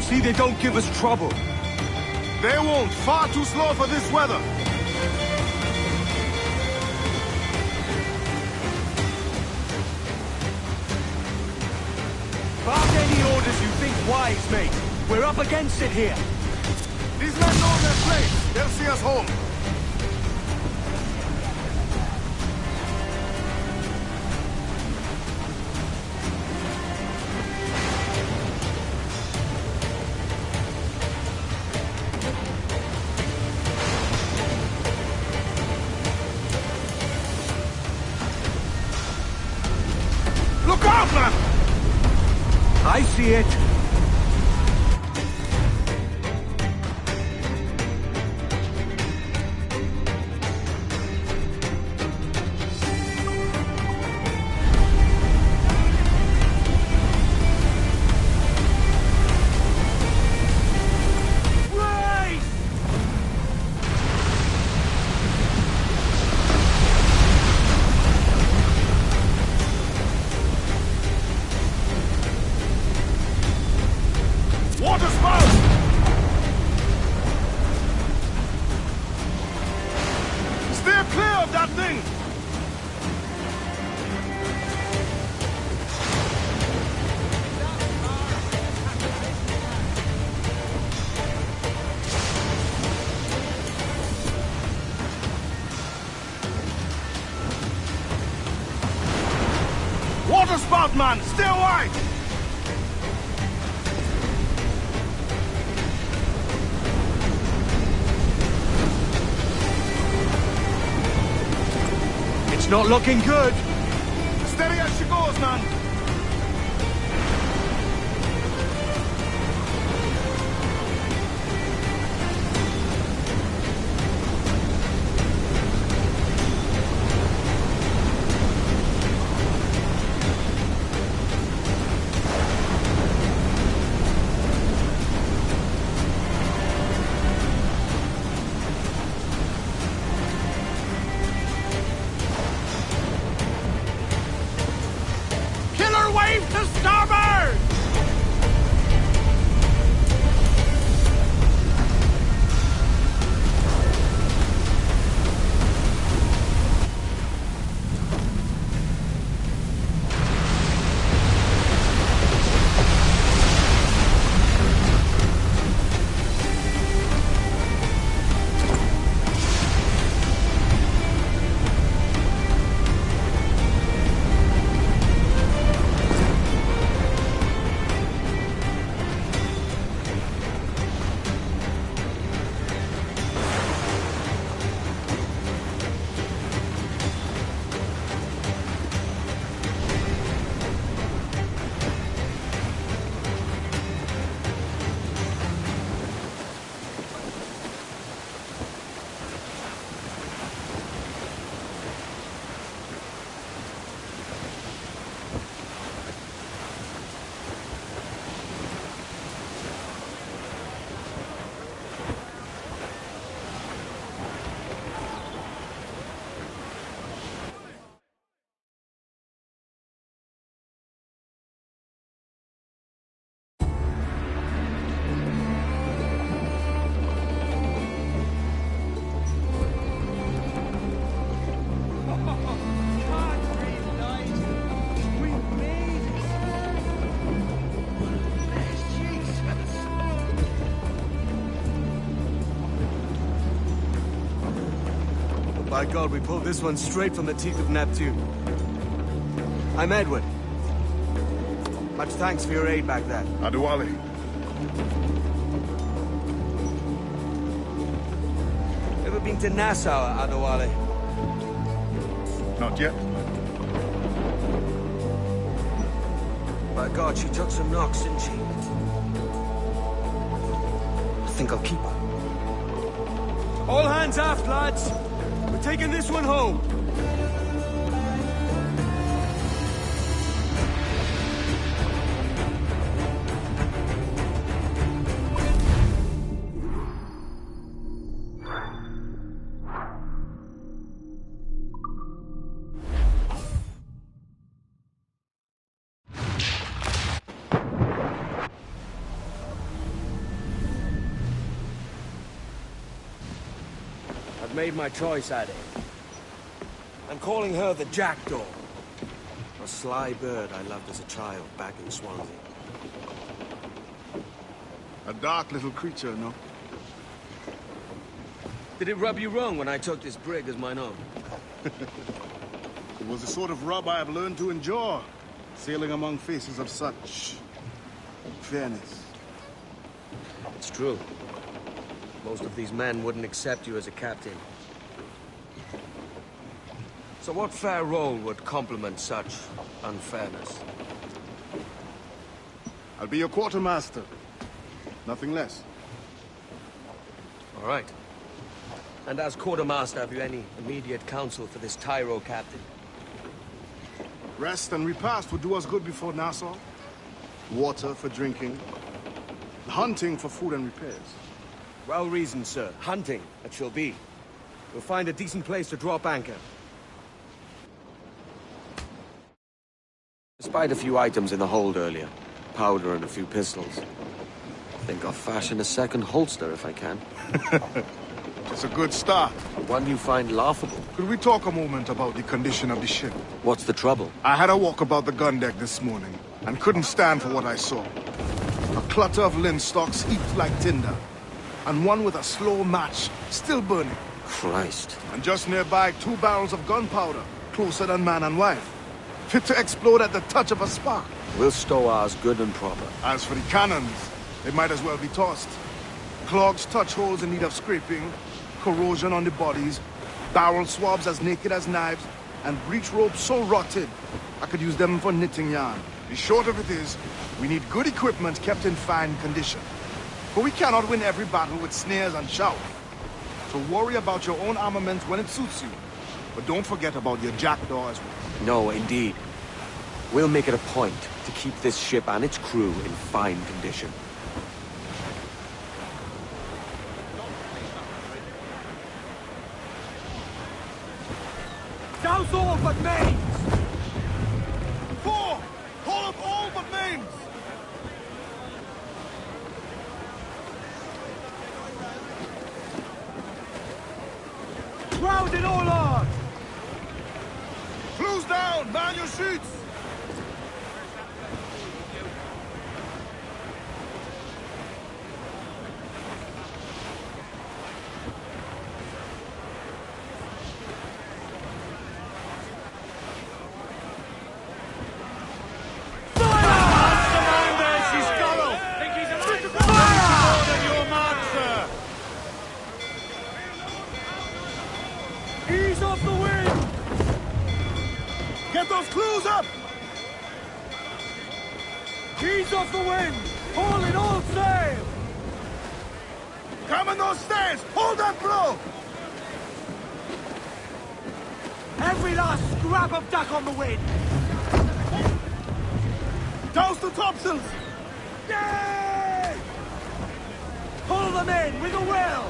See they don't give us trouble. They won't. Far too slow for this weather. Bark any orders you think wise, mate. We're up against it here. These men know their place. They'll see us home. Look out, man! I see it. Water spout! Steer clear of that thing! Water spout, man! Stay wide! Not looking good. Steady as she goes, man. Wave to starboard! By God, we pulled this one straight from the teeth of Neptune. I'm Edward. Much thanks for your aid back then. Adewale. Ever been to Nassau, Adewale? Not yet. By God, she took some knocks, didn't she? I think I'll keep her. All hands aft, lads! We're taking this one home. made my choice, Addy. I'm calling her the Jackdaw. A sly bird I loved as a child back in Swansea. A dark little creature, no? Did it rub you wrong when I took this brig as mine own? It was the sort of rub I have learned to endure, sailing among faces of such fairness. It's true. Most of these men wouldn't accept you as a captain. So what fair role would complement such unfairness? I'll be your quartermaster. Nothing less. All right. And as quartermaster, have you any immediate counsel for this Tyro captain? Rest and repast would do us good before Nassau. Water for drinking. Hunting for food and repairs. Well reasoned, sir. Hunting, it shall be. We'll find a decent place to drop anchor. Despite a few items in the hold earlier, powder and a few pistols, I think I'll fashion a second holster if I can. It's a good start. One you find laughable. Could we talk a moment about the condition of the ship? What's the trouble? I had a walk about the gun deck this morning, and couldn't stand for what I saw. A clutter of linstocks heaped like tinder, and one with a slow match still burning. Christ. And just nearby, 2 barrels of gunpowder, closer than man and wife, fit to explode at the touch of a spark. We'll stow ours good and proper. As for the cannons, they might as well be tossed. Clogs touch holes in need of scraping, corrosion on the bodies, barrel swabs as naked as knives, and breech ropes so rotted, I could use them for knitting yarn. The short of it is, we need good equipment kept in fine condition. But we cannot win every battle with snares and shout. So worry about your own armament when it suits you. But don't forget about your jackdaw as well. No, indeed. We'll make it a point to keep this ship and its crew in fine condition. Douse all but mains! 4! Haul up all but mains! Round it all on! Close down! Man your sheets! Ease off the wind! Get those clews up! Ease off the wind! Haul in all sail! Come on those stairs! Hold that blow! Every last scrap of duck on the wind! Douse the topsails! Yay! Pull them in with a will!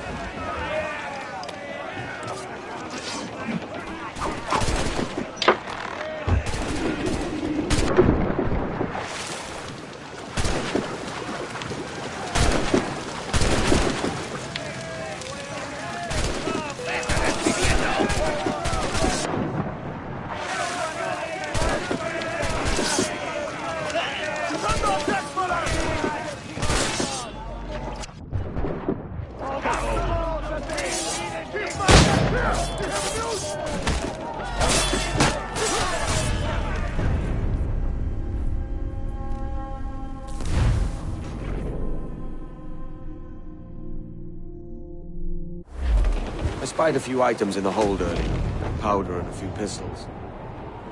I spied a few items in the hold earlier. Powder and a few pistols.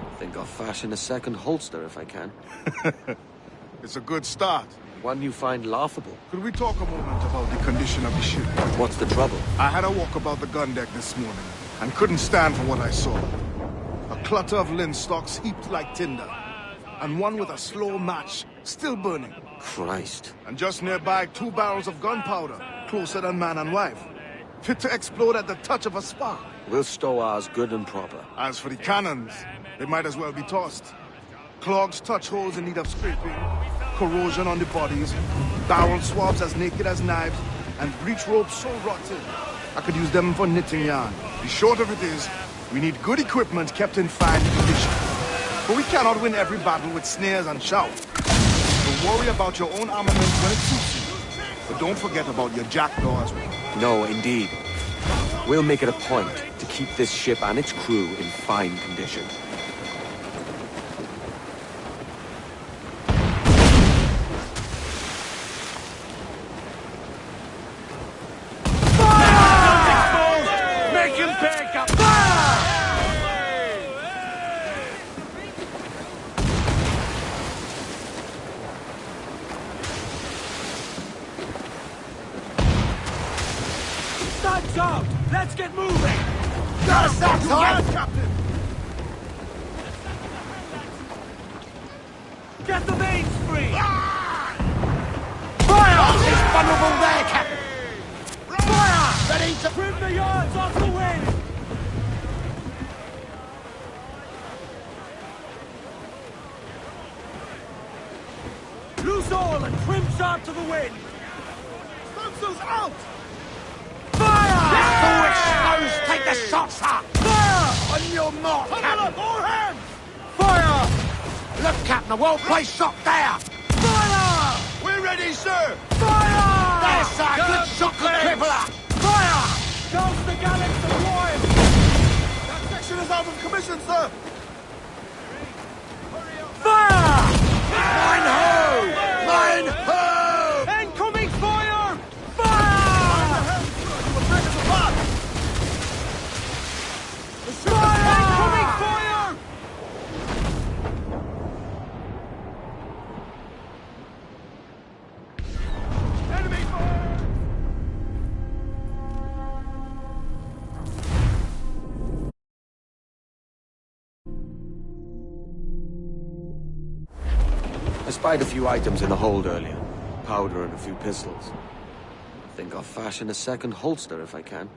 I think I'll fashion a second holster if I can. It's a good start. One you find laughable. Could we talk a moment about the condition of the ship? What's the trouble? I had a walk about the gun deck this morning, and couldn't stand for what I saw. A clutter of linstocks heaped like tinder, and one with a slow match still burning. Christ. And just nearby, 2 barrels of gunpowder, closer than man and wife, fit to explode at the touch of a spark. We'll stow ours good and proper. As for the cannons, they might as well be tossed. Clogs touch holes in need of scraping, corrosion on the bodies, barrel swabs as naked as knives, and breech ropes so rotted, I could use them for knitting yarn. The short of it is, we need good equipment kept in fine condition. But we cannot win every battle with snares and shouts. So worry about your own armament when it suits you. But don't forget about your jackdaw as well. No, indeed. We'll make it a point to keep this ship and its crew in fine condition. Sun's out! Let's get moving! Got us that time, Captain! Get the mains free! Fire! It's vulnerable there, Captain! Fire! Ready to... Trim the yards off the wind! Loose all and trim sharp to the wind! Stunsails out! Fire! Let the exposed take the shots up! Fire! On your mark, Captain! All hands! Fire! Look, Captain, a well-placed shot there! Fire! We're ready, sir! Fire! There's sir! Good shot, good crippler! Fire! Douse the gallants deployed! That section is out of commission, sir! Fire! Mine ho! Mine ho! Incoming fire! Fire! Fire! Incoming fire! Enemy fire! I spied a few items in the hold earlier. Powder and a few pistols. I think I'll fashion a second holster if I can.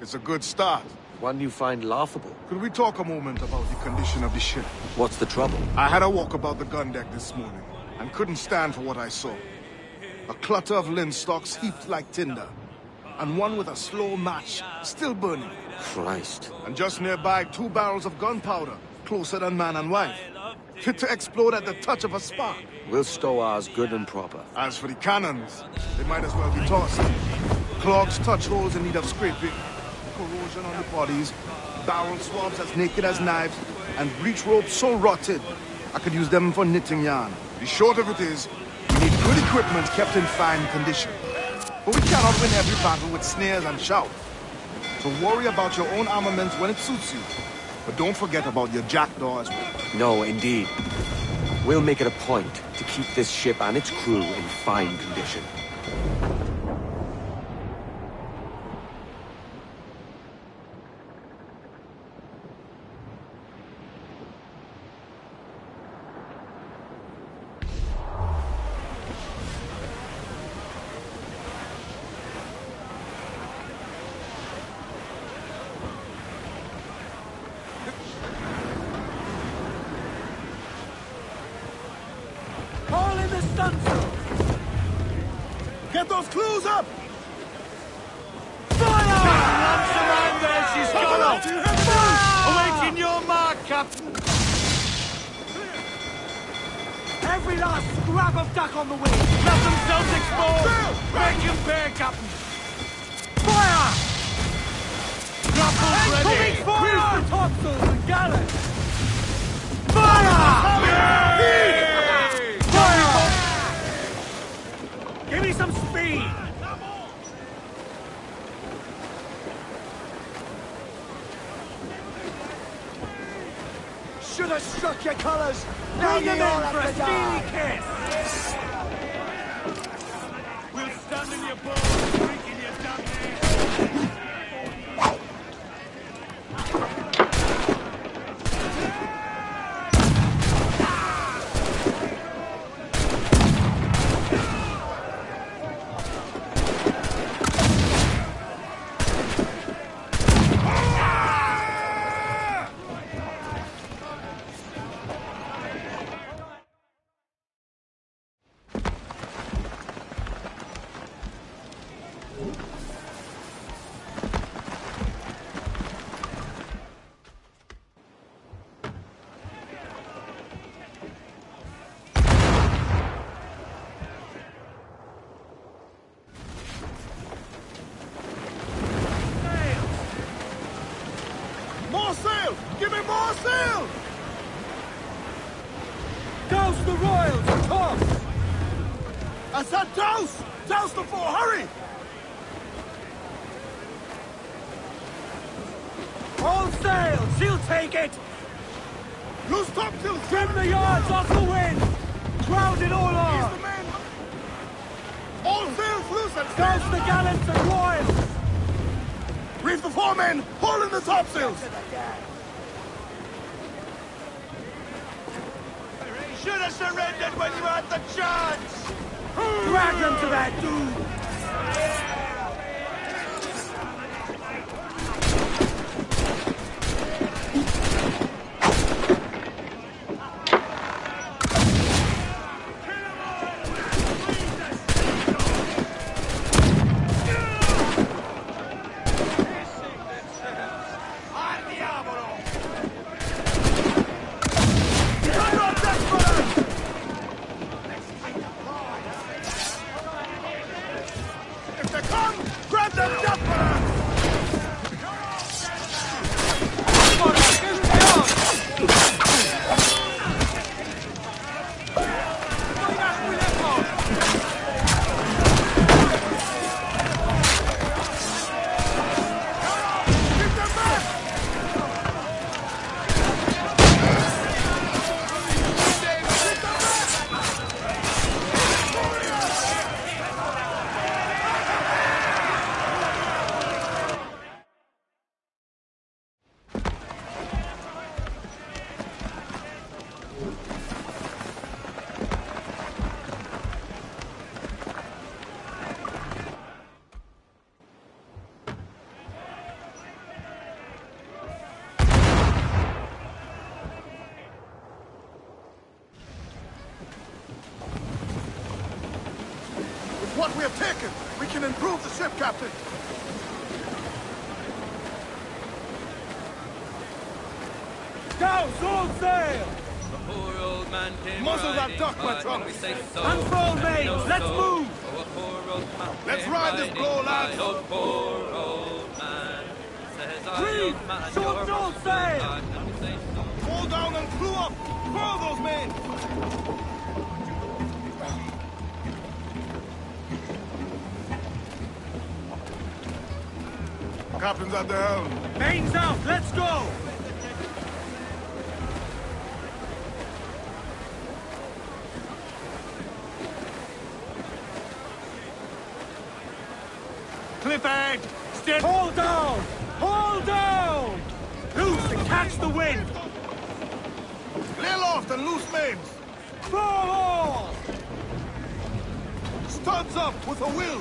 It's a good start. One you find laughable. Could we talk a moment about the condition of the ship? What's the trouble? I had a walk about the gun deck this morning and couldn't stand for what I saw. A clutter of linstocks heaped like tinder, and one with a slow match still burning. Christ. And just nearby, 2 barrels of gunpowder, closer than man and wife, fit to explode at the touch of a spark. We'll stow ours good and proper. As for the cannons, they might as well be tossed. Clogs touch holes in need of scraping, corrosion on the bodies, barrel swabs as naked as knives, and breech ropes so rotted, I could use them for knitting yarn. The short of it is, we need good equipment kept in fine condition. But we cannot win every battle with snares and shouts. So worry about your own armaments when it suits you. But don't forget about your jackdaw as well. No, indeed. We'll make it a point to keep this ship and its crew in fine condition. Haul in the stunsail! Get those clues up! Fire! There she's gone! Awaiting your mark, Captain! Every last scrap of duck on the wing! Let themselves exposed! Make him pay, Captain! Fire! Grapple Incoming ready! fire! Grease the topsails and gallants! Fire! Fire! Give me some speed! Should have struck your colors! Bring them in for a steely kiss! We'll stand in your balls, drinking your damn name! I said douse! Douse the four, hurry! All sail! She'll take it! Loose topsails! Trim the yards off the wind! Crowd it all Ease on! the men! All sails loose and Douse the gallants and royals! reef the foremen! Haul in the topsails! Should have surrendered when you had the chance! Drag them to that dude! If they come, grab them desperate! Keep them back! With what we have taken, we can improve the ship, Captain. Douse all sail! The poor old man came Muzzle that riding, duck, my but trunk. when we say so, Unfurl mains, no let's so. move! Oh, a poor old man Let's came ride this riding blow, by. lads. Oh, poor old man. Says I, Reef, old man, short you're all most sail. good, when we say so. Fall down and crew up! Furl those men! Captain's at the helm. Mains out, let's go! Cliff edge! Steady! Hold down! Hold down! Loose and catch the wind! Lay aloft and loose mains! Full all! Studs up with a will!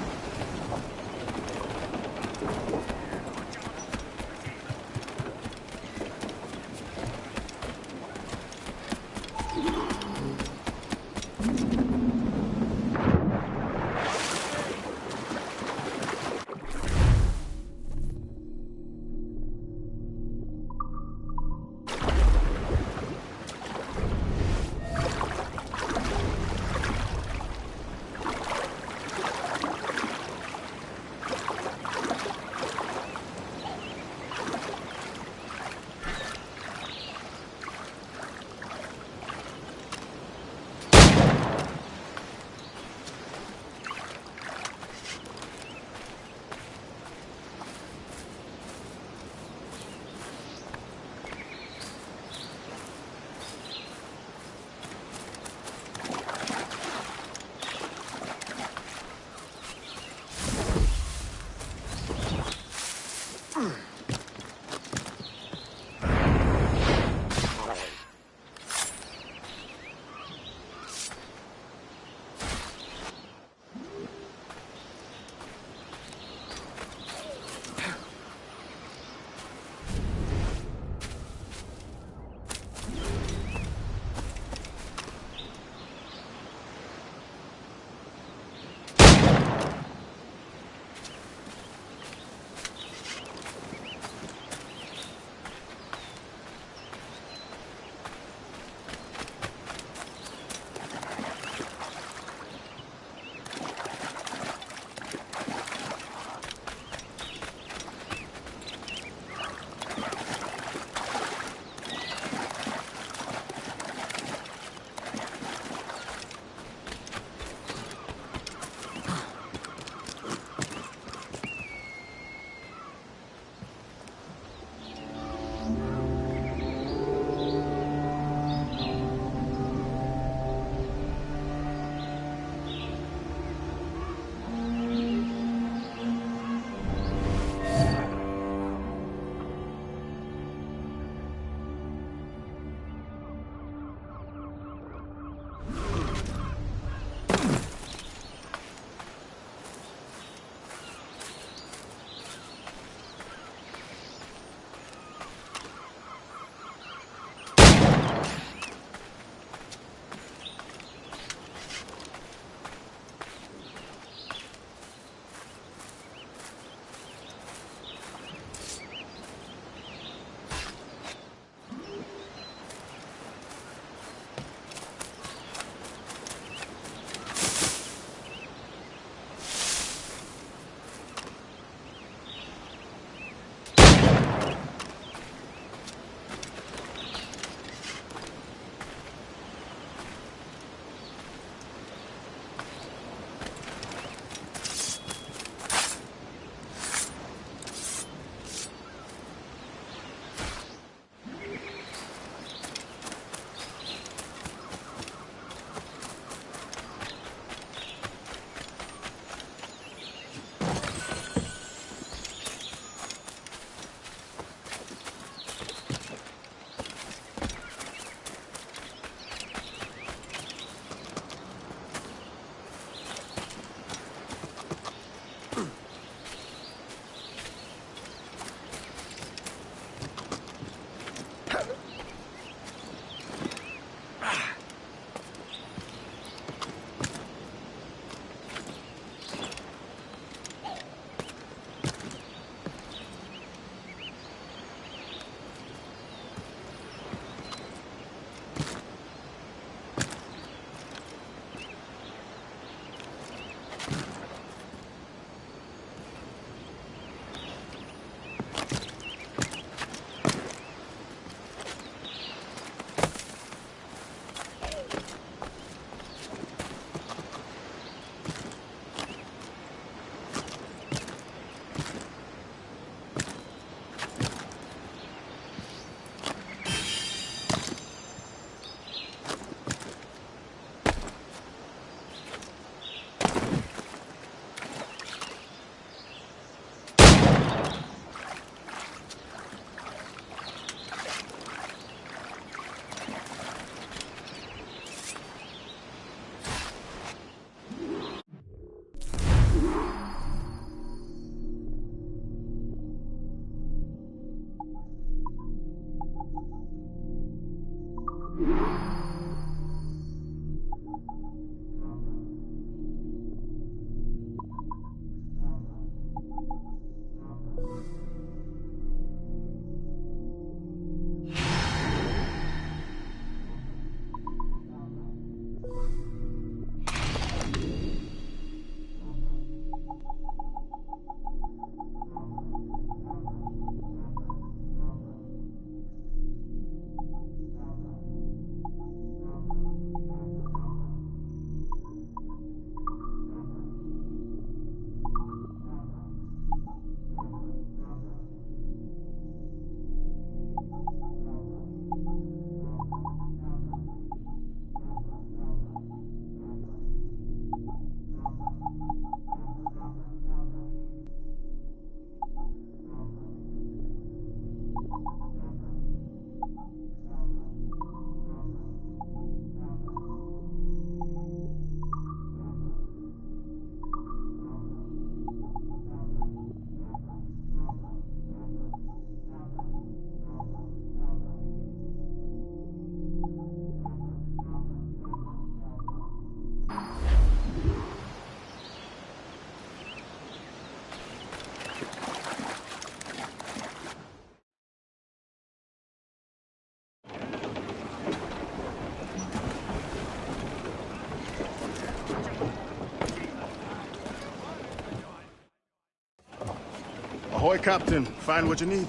Ahoy, Captain. Find what you need.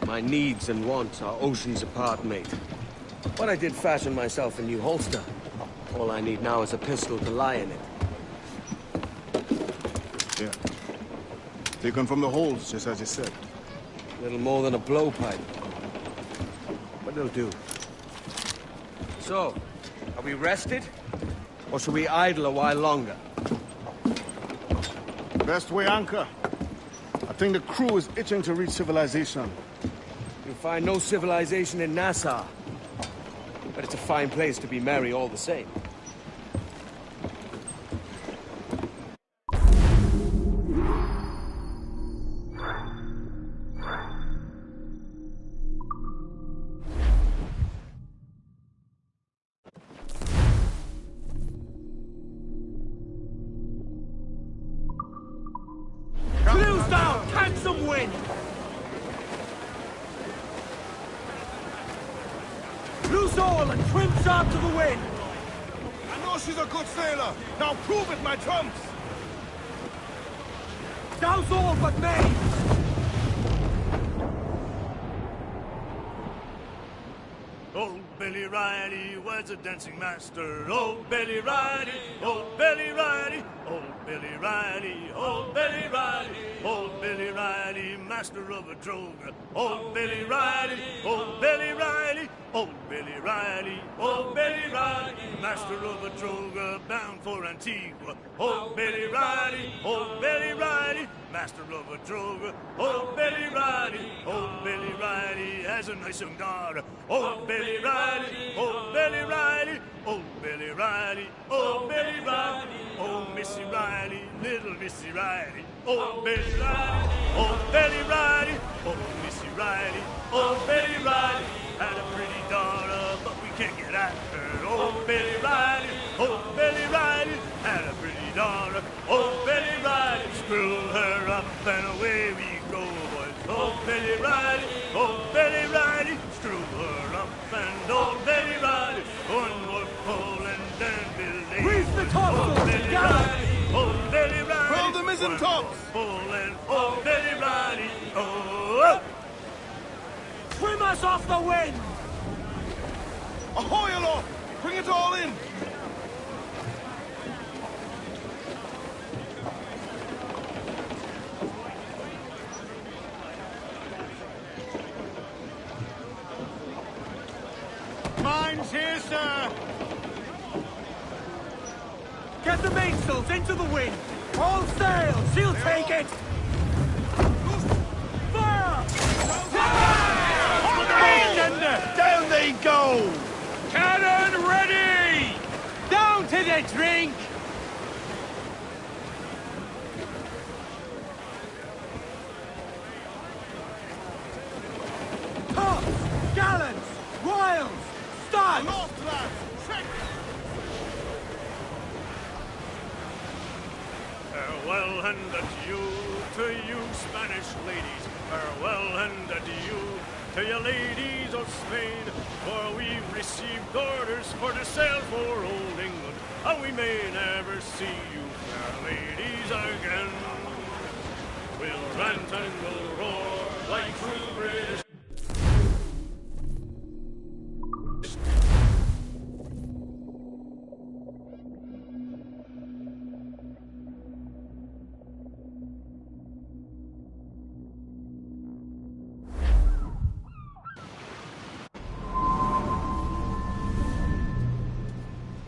My needs and wants are oceans apart, mate. But I did fashion myself a new holster. All I need now is a pistol to lie in it. Yeah. Taken from the holds, just as you said. Little more than a blowpipe. But it'll do. So, are we rested? Or should we idle a while longer? Best way anchor. I think the crew is itching to reach civilization. You'll find no civilization in Nassau. But it's a fine place to be merry all the same. Canoes down! Catch some wind! Loose all and trim sharp to the wind! I know she's a good sailor. Now prove it, my trumps. Douse all but me! Old Billy Riley was a dancing master. Old Billy Riley, old Billy Riley, old Billy Riley, old Billy Riley, old Billy Riley, master of a droga. Old Billy Riley, old Billy Riley, old Billy Riley, old Billy Riley, master of a droga, bound for Antigua. Old Billy Riley, old Billy Riley, master of a droga. Old Billy Riley, old Billy Riley has a nice young daughter. Old Billy Riley, old Billy Riley, old Billy Riley, old Billy Riley, old Missy Riley, little Missy Riley. Old Billy Riley, old Billy Riley, old Missy Riley, old Billy Riley had a pretty daughter, but we can't get at her. Old Billy Riley, old Billy Riley had a pretty daughter. Old Billy Riley screwed her up and away we go, boys. Old Billy Riley, old Billy Riley screw her up and old Billy Riley one more pull and then Billy. Grease the topsails! Old Billy Riley, old Billy Riley. Roll the mizzen one tops. more pull and old Billy Riley. Oh! Trim us off the wind! Ahoy aloft! Bring it all in! Mine's here, sir! Get the mainsails into the wind! All sail! She'll take it! Fire! Down they go! Cannon ready! Down to the drink! Tops! Gallants! Royals! Studs! Aloft, lads! Check! Farewell and adieu to you Spanish ladies. Farewell and adieu to you ladies of Spain. For we've received orders for to sail for old England, and we may never see you fair ladies again. We'll rant and we'll roar like true British.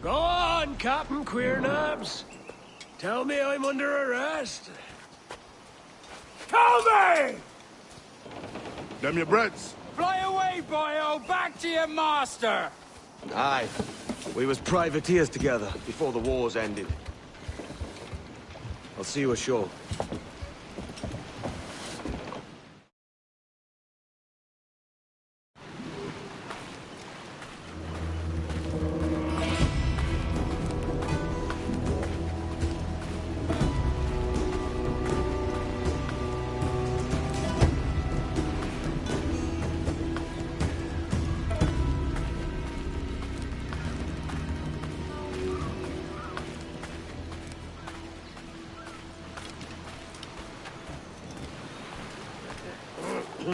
Go on, Captain Queernabs. Tell me I'm under arrest. Tell me! Them your breads. Fly away, boyo! Back to your master! Aye. We was privateers together before the wars ended. I'll see you ashore.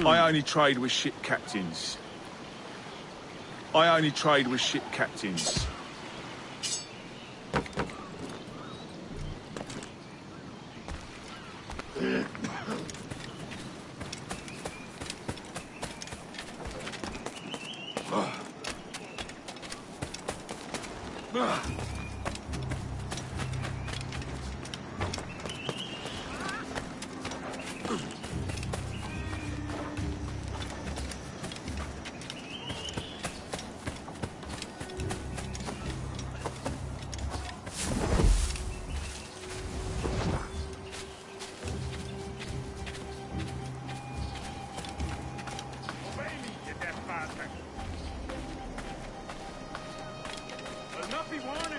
I only trade with ship captains. I only trade with ship captains. I'll not be warning.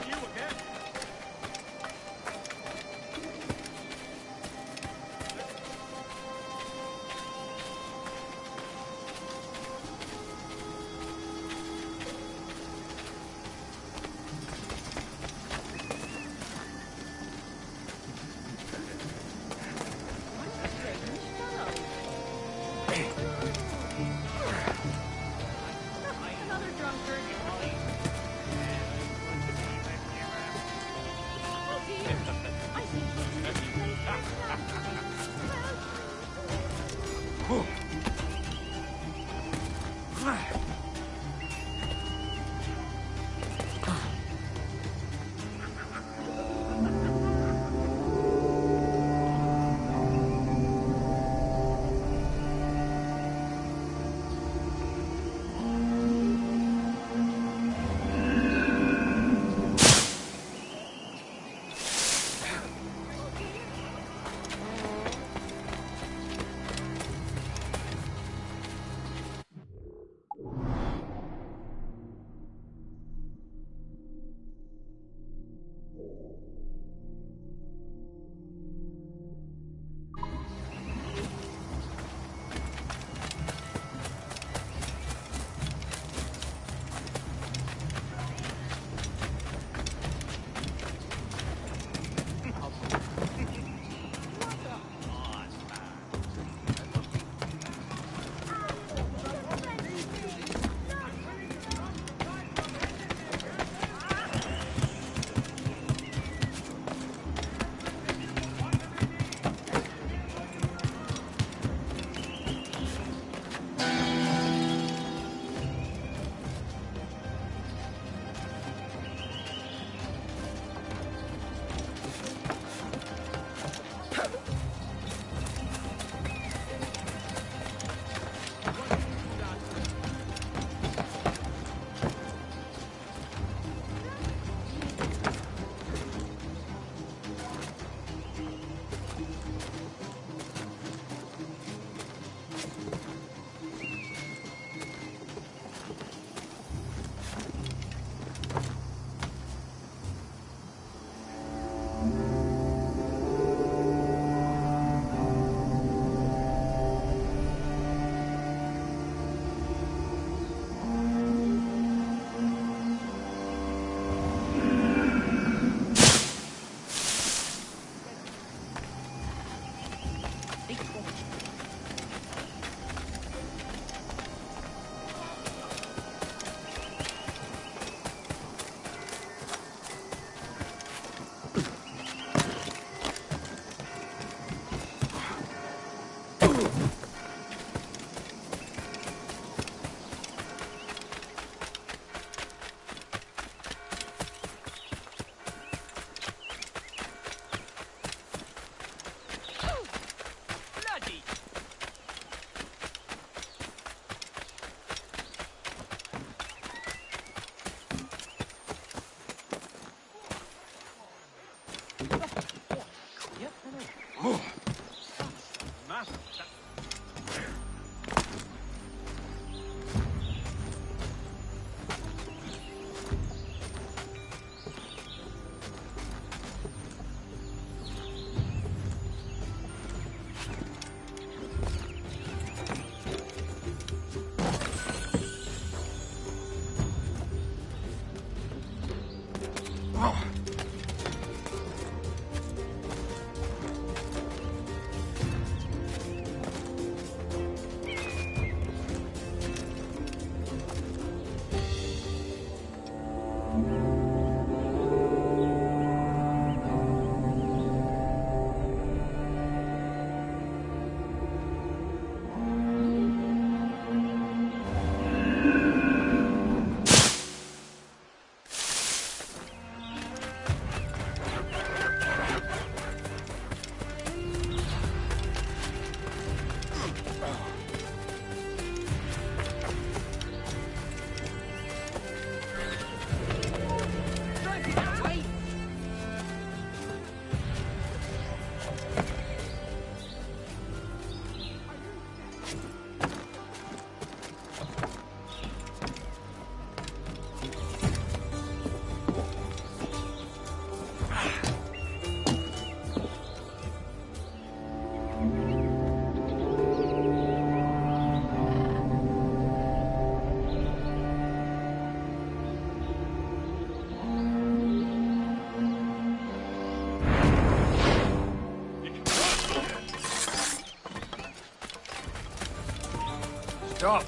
Stop!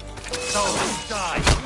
Don't die!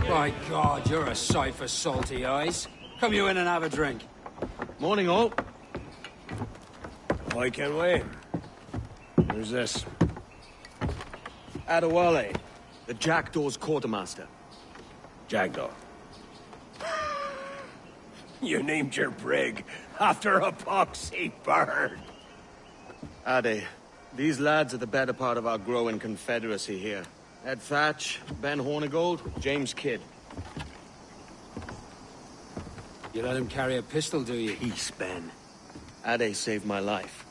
My God, you're a sight for salty eyes. Come you in and have a drink. Morning, all. I can wait. Who's this? Adewale, the Jackdaw's quartermaster. Jackdaw. You named your brig after a poxy bird. Ade, these lads are the better part of our growing confederacy here. Ed Thatch, Ben Hornigold, James Kidd. You let him carry a pistol, do you? Peace, Ben. Ade saved my life.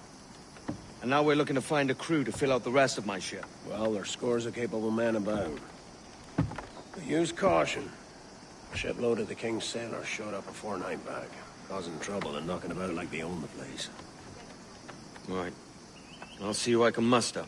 And now we're looking to find a crew to fill out the rest of my ship. Well, there's scores of capable men about. But use caution. A shipload of the King's sailors showed up a fortnight back, causing trouble and knocking about like they own the place. Right. I'll see who I can muster.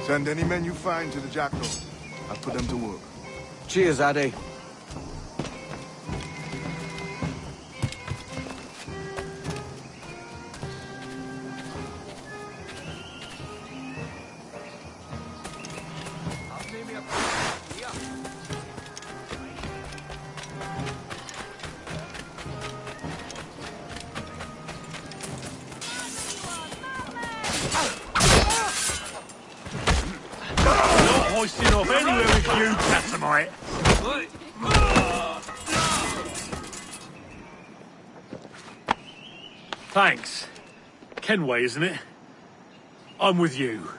Send any men you find to the Jackdaw. I'll put them to work. Cheers, Ade. Hoisting off anywhere with you, Catamite. Thanks. Kenway, isn't it? I'm with you.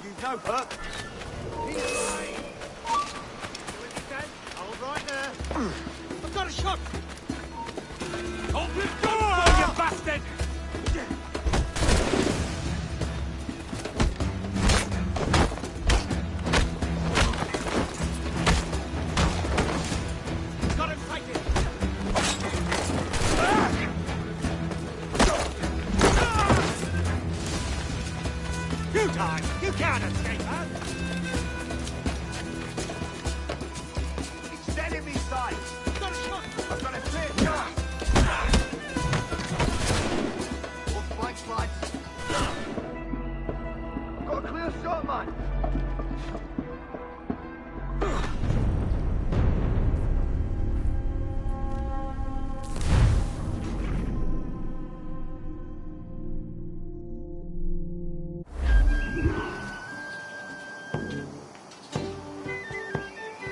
You've no hook. Hold right there. I've got a shot. Open the door, you bastard! Got him sighted. You die. You can't escape, huh? It's enemy sight. Got a shot. I've got a clear shot. All flank lights. I've got a clear shot, man.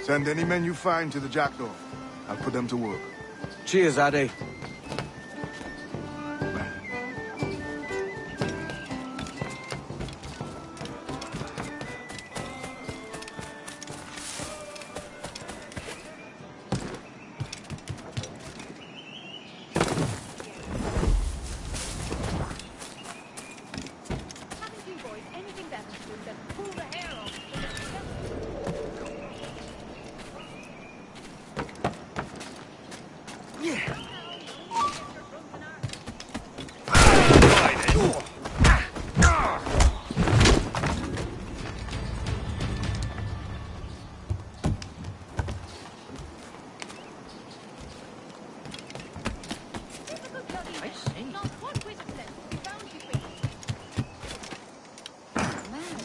Send any men you find to the Jackdaw. I'll put them to work. Cheers, Addy. Haven't you boys anything better to do than pull the hair off? Not one whit of sense to be found between you. Man,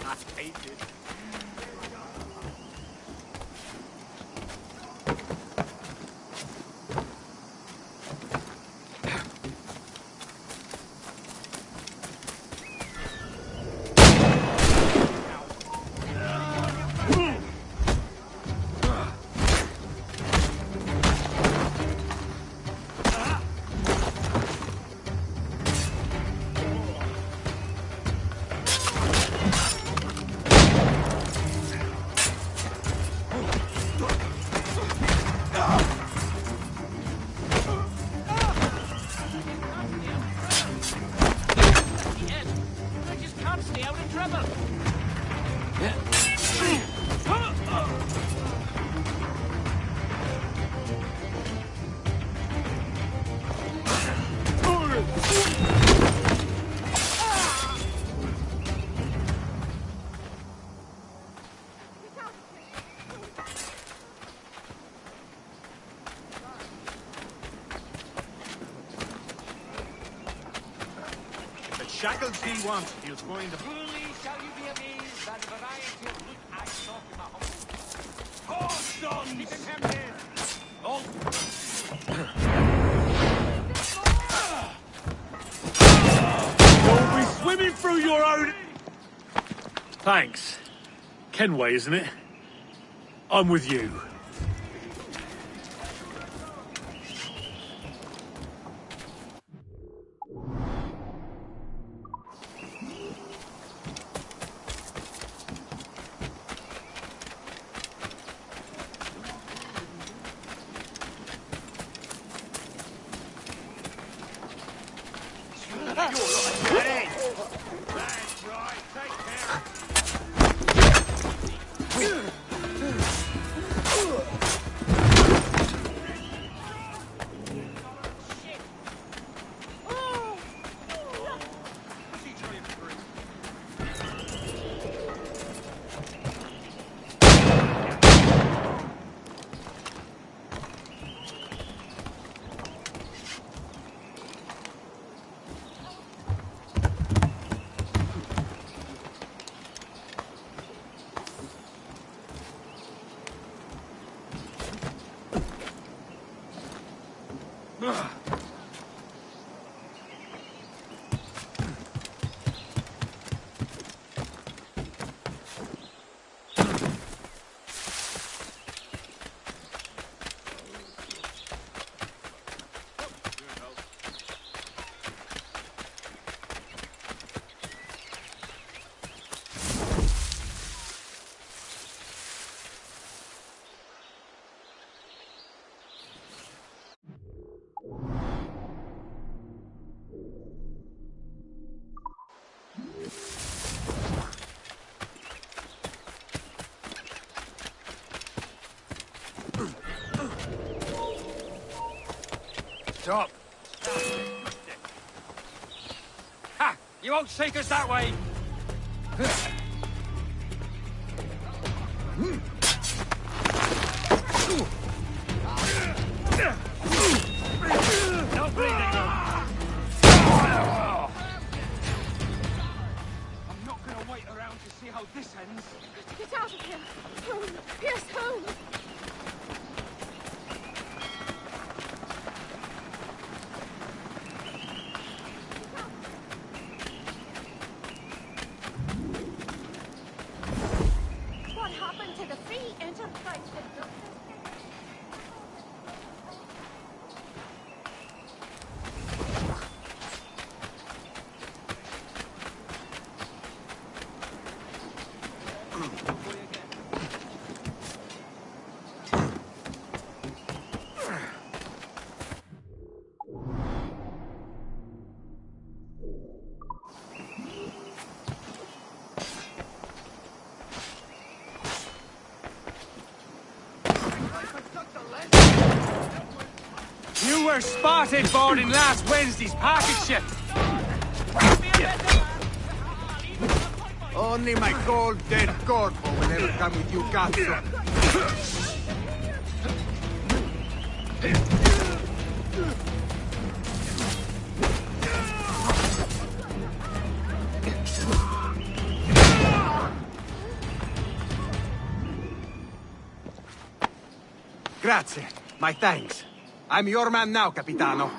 I hate it. I just can't stay out of trouble. The shackles he wants, he'll find them. Truly shall you be amazed by the variety of loot I saw in my home. Hold on! Keep him hemmed You'll be swimming through your own... Thanks. Kenway, isn't it? I'm with you. That's right. Take care. Stop. Ha! You won't shake us that way! No bleeding! I'm not gonna wait around to see how this ends. Get out of here! Home! Pierce, home! What happened to the Free Enterprise? You were spotted boarding last Wednesday's packet ship. Only my cold, dead corpo will ever come with you, cazzo. Grazie. My thanks. I'm your man now, Capitano.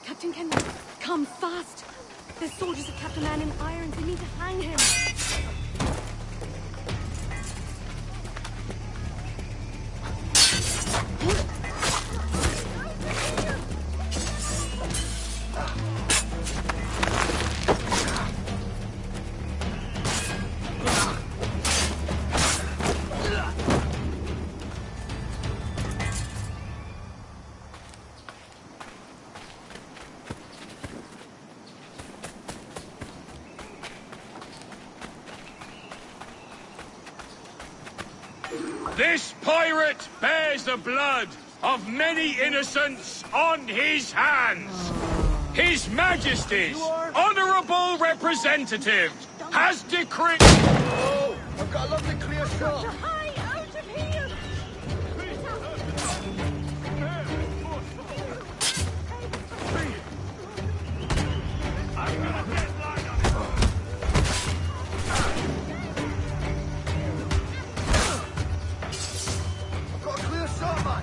Captain Kenway, come fast! The soldiers have kept a man in irons. They need to hang him. This pirate bears the blood of many innocents on his hands. His Majesty's honourable representative has decreed... Oh, I've got a lovely clear shot. Hurry, out of here! I've got a clear shot, man.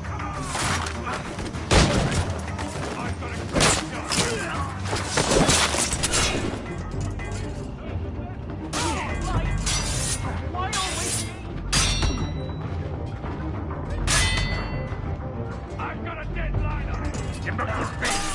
I've got a deadline on it. Timber for space.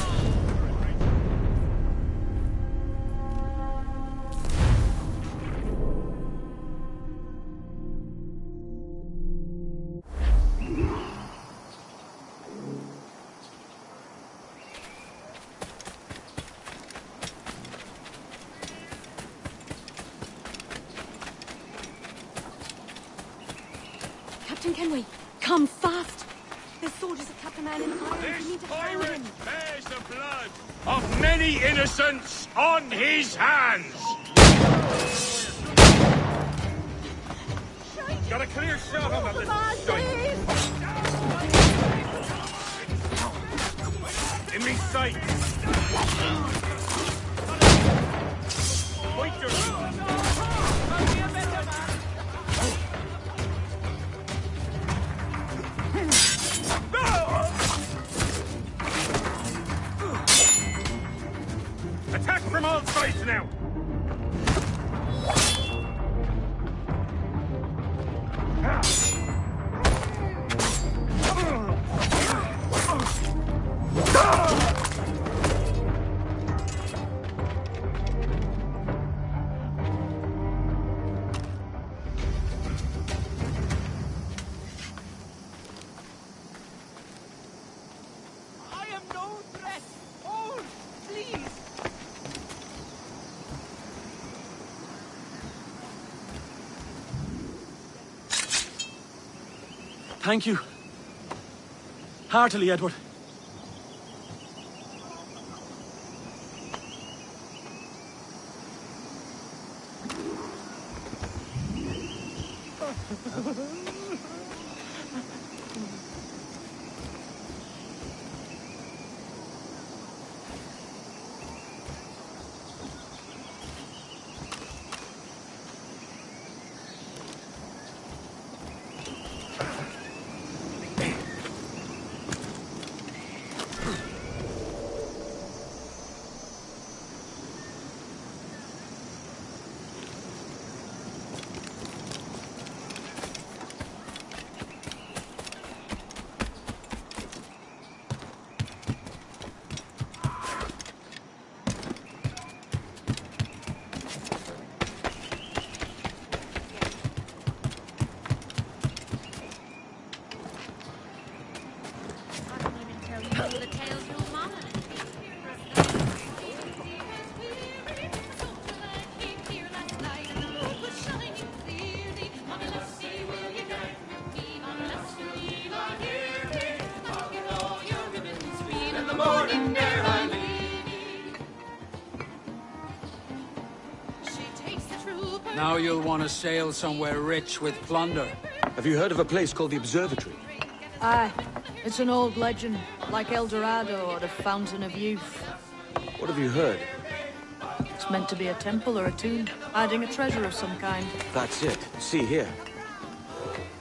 Captain Kenway, come fast! The soldiers have kept a man in irons. They This need to hang pirate him. bears the blood of many innocents on his hands. Got a clear shot on him. In me sight. Attack from all sides now! I am no threat! Hold! Please! Thank you. Heartily, Edward. Now you'll want to sail somewhere rich with plunder. Have you heard of a place called the Observatory? Aye. It's an old legend, like El Dorado or the Fountain of Youth. What have you heard? It's meant to be a temple or a tomb, hiding a treasure of some kind. That's it. See here.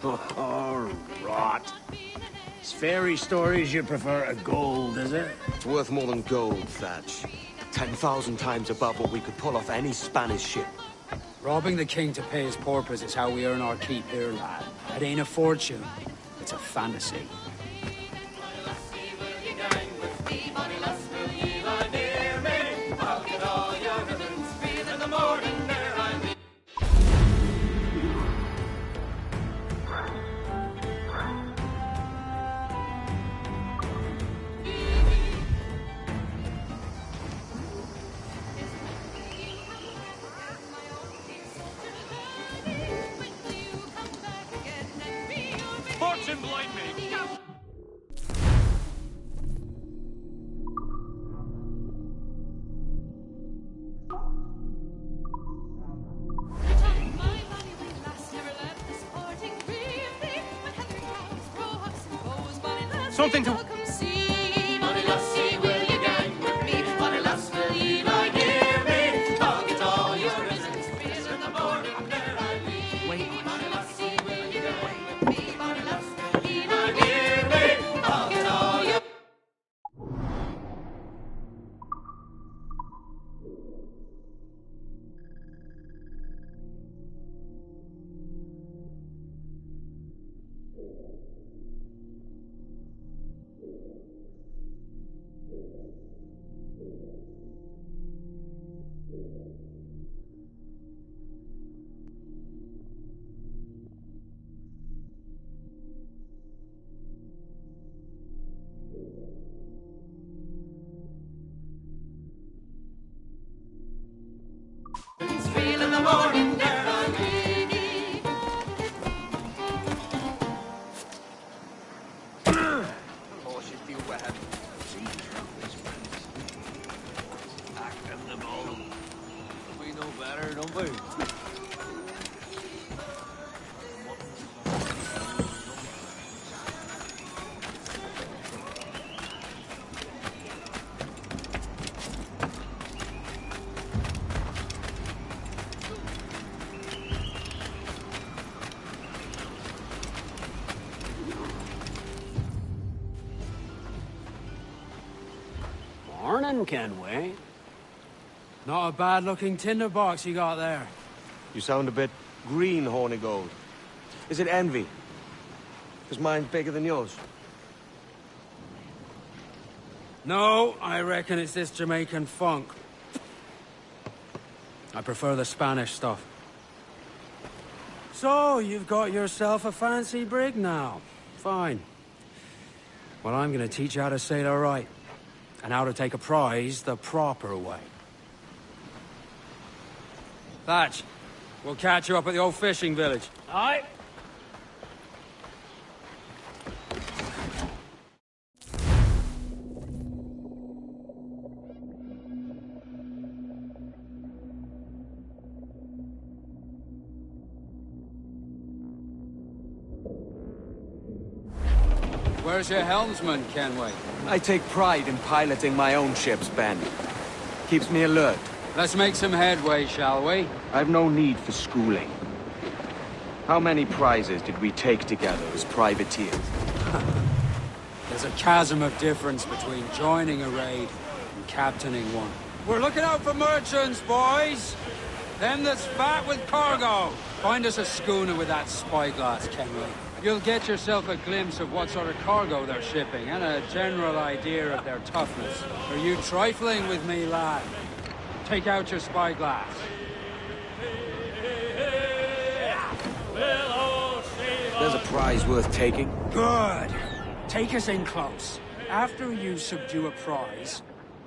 Oh, rot. It's fairy stories you prefer to gold, is it? It's worth more than gold, Thatch. 10,000 times above what we could pull off any Spanish ship. Robbing the king to pay his porpoise is how we earn our keep here, lad. It ain't a fortune. It's a fantasy. Fortune blind me! Something to... again, Kenway. Not a bad-looking tinderbox you got there. You sound a bit green, Hornigold. Is it envy? Because mine's bigger than yours. No, I reckon it's this Jamaican funk. I prefer the Spanish stuff. So, you've got yourself a fancy brig now. Fine. Well, I'm gonna teach you how to sail her right. And how to take a prize the proper way. Thatch, we'll catch you up at the old fishing village. Aye. Where's your helmsman, Kenway? I take pride in piloting my own ships, Ben. Keeps me alert. Let's make some headway, shall we? I've no need for schooling. How many prizes did we take together as privateers? There's a chasm of difference between joining a raid and captaining one. We're looking out for merchants, boys! Them that's fat with cargo! Find us a schooner with that spyglass, Kenway. You'll get yourself a glimpse of what sort of cargo they're shipping, and a general idea of their toughness. Are you trifling with me, lad? Take out your spyglass. There's a prize worth taking. Good. Take us in close. After you subdue a prize,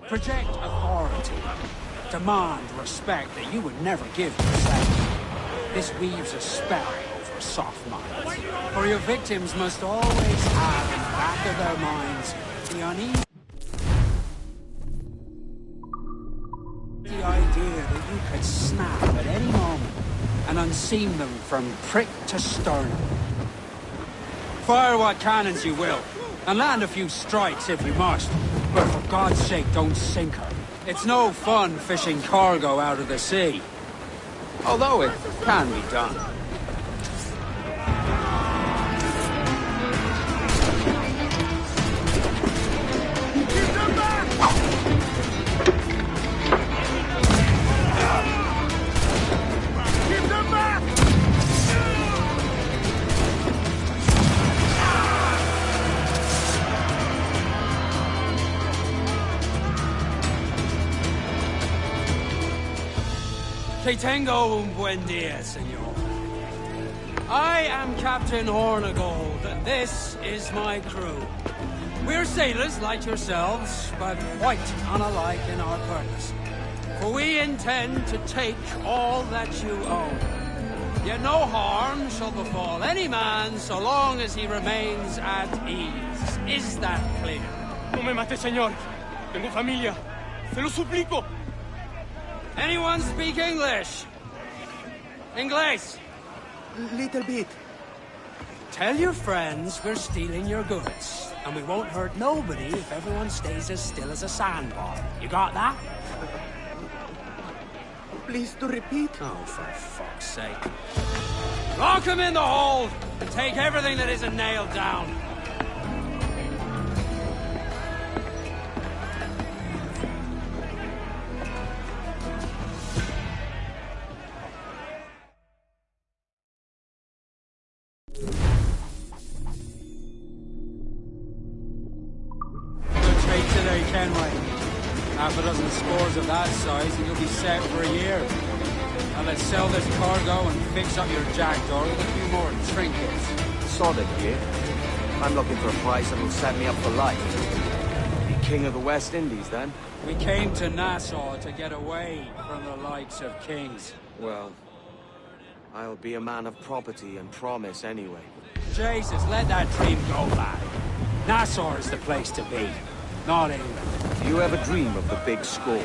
project authority. Demand respect that you would never give yourself. This weaves a spell over soft minds. For your victims must always have in the back of their minds the uneasy idea that you could snap at any moment and unseam them from prick to sternum. Fire what cannons you will, and land a few strikes if you must, but for God's sake don't sink her. It's no fun fishing cargo out of the sea. Although it can be done. Que tengo un buen dia, senor. I am Captain Hornigold, and this is my crew. We're sailors like yourselves, but quite unalike in our purpose. For we intend to take all that you own. Yet no harm shall befall any man so long as he remains at ease. Is that clear? No me mate, señor. Tengo familia. Se lo suplico. Anyone speak English? Inglés? Little bit. Tell your friends we're stealing your goods, and we won't hurt nobody if everyone stays as still as a sandbar. You got that? Please to repeat. Oh, for fuck's sake. Lock them in the hold, and take everything that isn't nailed down. Half a dozen scores of that size and you'll be set for a year. Now let's sell this cargo and fix up your jackdaw with a few more trinkets. Solid gear. I'm looking for a price that'll set me up for life. Be king of the West Indies, then? We came to Nassau to get away from the likes of kings. Well, I'll be a man of property and promise anyway. Jesus, let that dream go, lad. Nassau is the place to be, not England. Do you ever dream of the big score?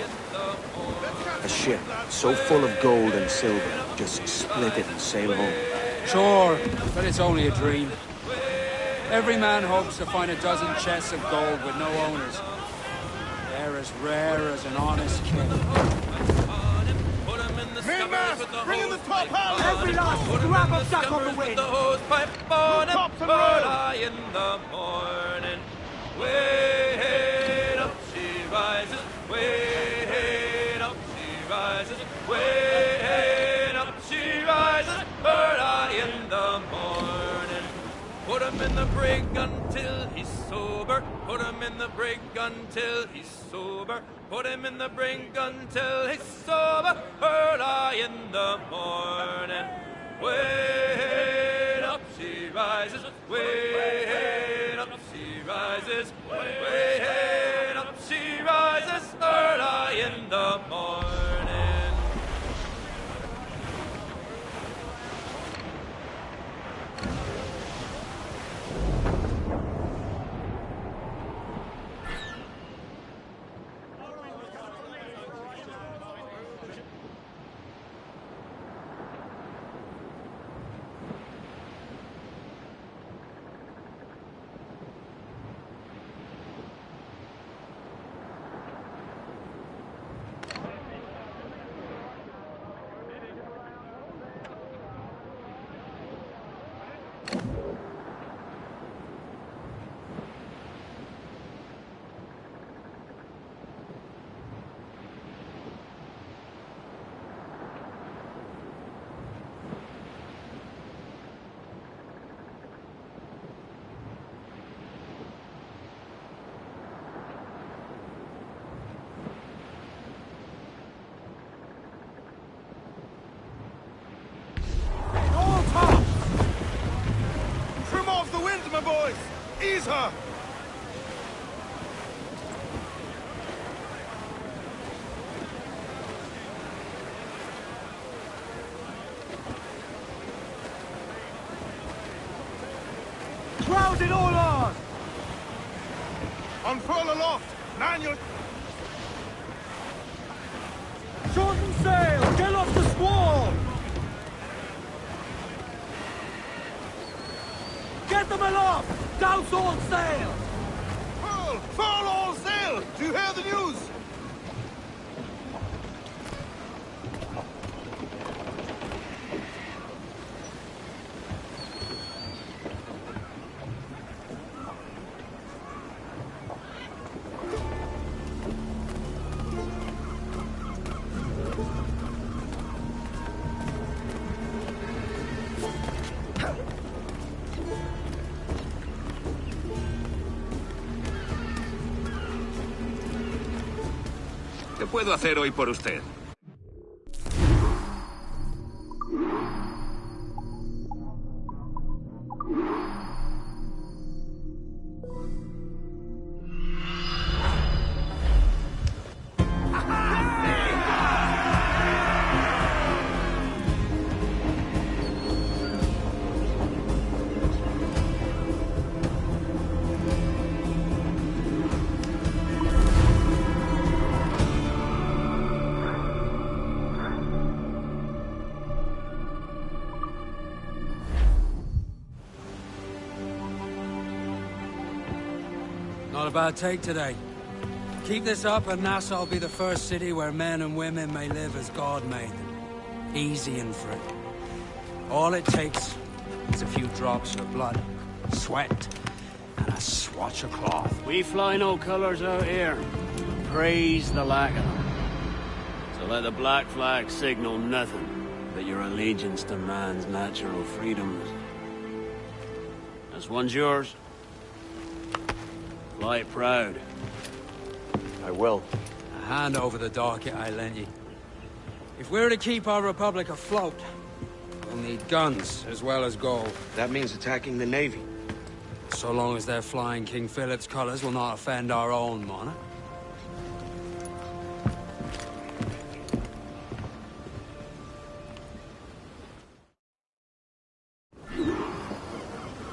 A ship so full of gold and silver, just split it and sail home. Sure, but it's only a dream. Every man hopes to find a dozen chests of gold with no owners. They're as rare as an honest king. Bring in the top house! Every last scrap of duck on the wind! Tops and rails! In the morning, way up she rises, way Put him in the brig until he's sober. Put him in the brig until he's sober. Put him in the brig until he's sober. Early in the morning. Way up she rises. Way up she rises. Way up she rises. Early in the morning. My boys! Ease her! Crowd it all on! Unfurl aloft! Man your... Shorten sail! Get off the squall! Get them aloft! Douse all sail! Furl! Furl all sail! Do you hear the news? ¿Qué puedo hacer hoy por usted? Not a bad take today. Keep this up and Nassau will be the first city where men and women may live as God made them. Easy and free. All it takes is a few drops of blood, sweat, and a swatch of cloth. We fly no colours out here. Praise the lack of them. So let the black flag signal nothing but your allegiance to man's natural freedoms. This one's yours. Fly it proud. I will. A hand over the docket I lent you. If we're to keep our republic afloat, we'll need guns as well as gold. That means attacking the Navy. So long as they're flying King Philip's colours will not offend our own monarch.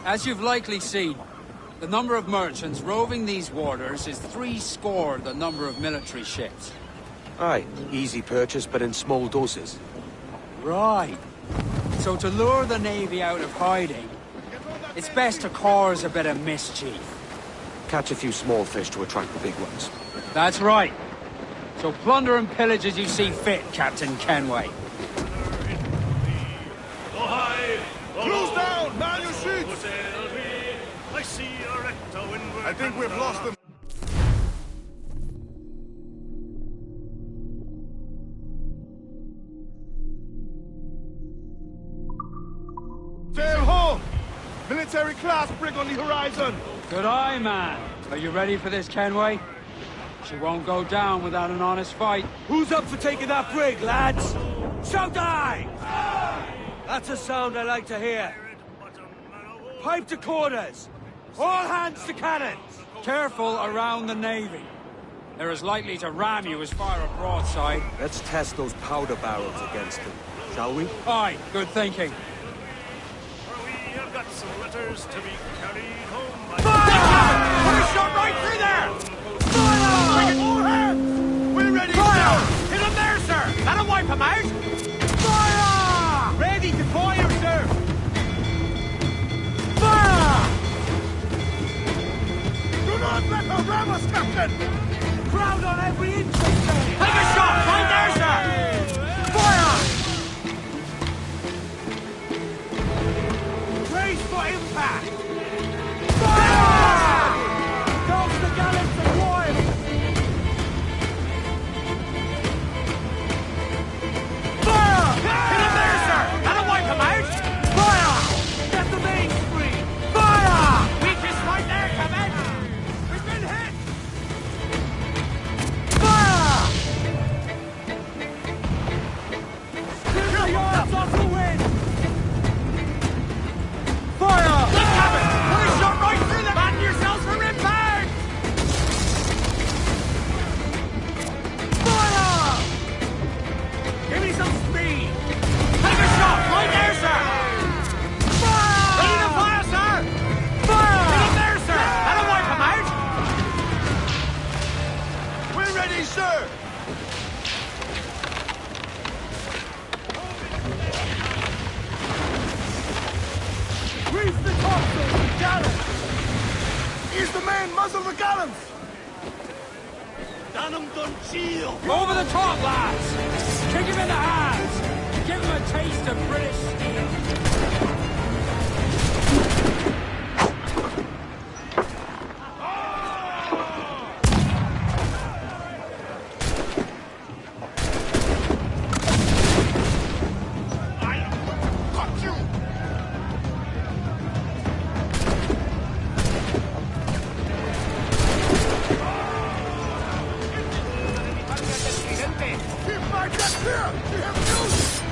As you've likely seen, the number of merchants roving these waters is 70 the number of military ships. Aye, easy purchase, but in small doses. Right. So to lure the Navy out of hiding, it's best to cause a bit of mischief. Catch a few small fish to attract the big ones. That's right. So plunder and pillage as you see fit, Captain Kenway. Close down! Man your sheets! I think we've lost them. Sail ho! Military first-class brig on the horizon. Good eye, man. Are you ready for this, Kenway? She won't go down without an honest fight. Who's up for taking that brig, lads? Shout aye! That's a sound I like to hear. Pipe to quarters. All hands to cannons. Careful around the Navy. They're as likely to ram you as fire a broadside. Let's test those powder barrels against them, shall we? Aye, good thinking. We have got some letters to be carried home by... Put a shot right through there! Fire! All hands! We're ready, Fire! sir! Hit him there, sir! That'll wipe him out! Fire! Ready to fire, sir! Fire! Do not let her ram us, Captain! Crowd on every inch, they say! Take a shot right there, sir! Fire! Brace for impact! Fire! Dogs the gallants and royals! Fire! Hit him there, sir! That'll wipe him out! Fire! Get the main screen! Fire! Weakest right there, Command! We've been hit! Fire! Clear the yards off the wind! Fire! Look, Captain! Put a shot right through them! Batten yourselves for impact! Fire! Give me some speed! Take a shot right there, sir! Fire! Ready to fire, sir! Fire! Hit him there, sir! That'll wipe him out! We're ready, sir! Reef the topsail! Gallants! Ease the main, muzzle the gallants! Danum dun chill! Over the top, lads! Kick him in the hands! Give him a taste of British steel! Keep my deck clear! We have news!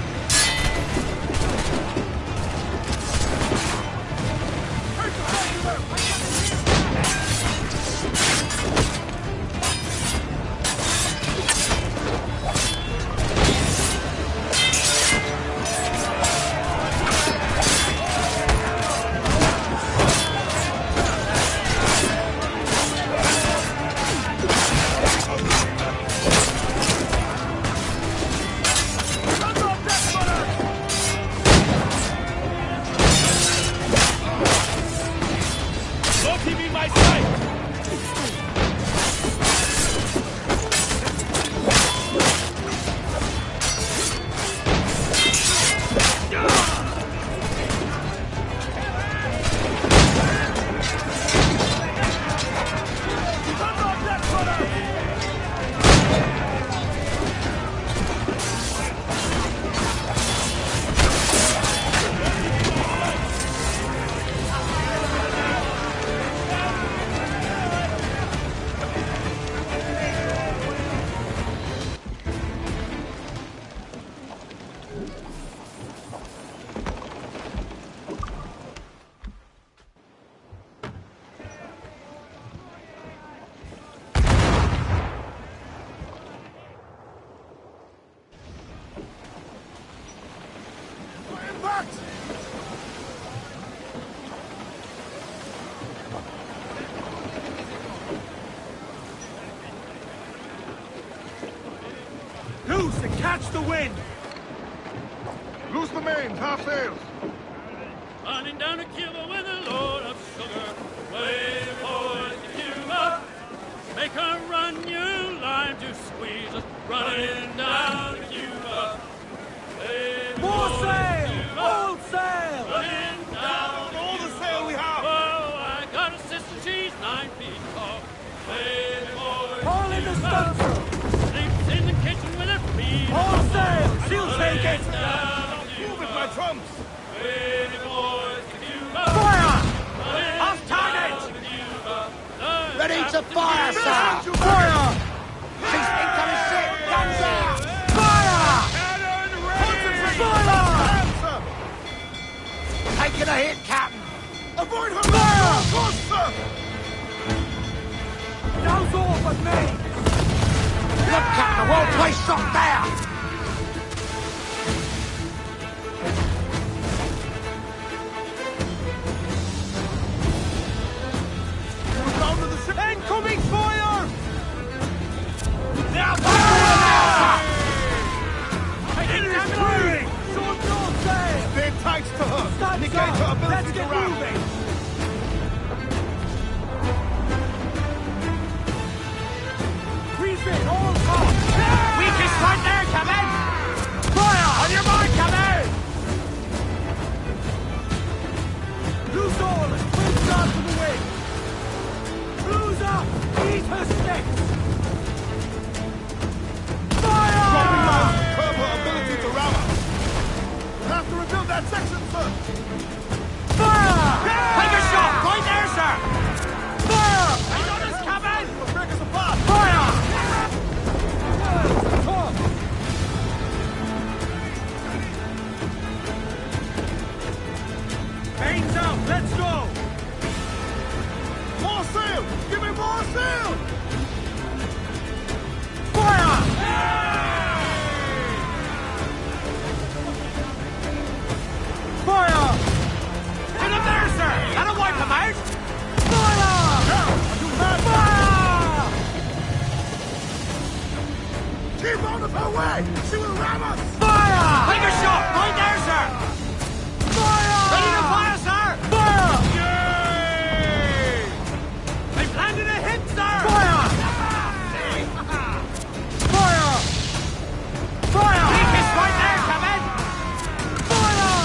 Loose and catch the wind! Loose the main, half sails. Running down to Cuba with a load of sugar. Way boys to Cuba. Make her run, you lime to squeeze us. Running down to Cuba. Way More boys to sail! Cuba. All sail! Running down All the sail we have. Oh, I got a sister, she's 9 feet tall. Way boys Haul in the stunsail! sleeps in the kitchen with her feet. All sail! She'll take it! Move it, my trumps! Way boys to Cuba. Fire! Who's all but me? Look, Captain, the whole place shut down! Incoming fire! Now fire! Enemy's firing! Swords all sail! Stay tight to her. Stand Negate up. her ability Let's to get ram. moving! Refit, all top! Weakest right there, Captain! Fire! On your mark, Captain! Loose all and twin start to the wing! Blues up! Eat her sticks! Fire! Dropping down to curb her ability to ram her. We'll have to rebuild that section, sir. Fire! Take a shot! Right there, sir! Fire! I got us, Captain! We'll break us apart. Fire! Top! Mains out! Let's go! More sail! Give me more sail! Fire! Fire! Get him there, sir! That'll wipe him out! Keep out of her way! She will ram us! Fire! Take a shot! Right there, sir! Fire! Ready to fire, sir! Fire! They've landed a hit, sir! Fire! Fire! Fire! Weakest right there, Captain! Fire!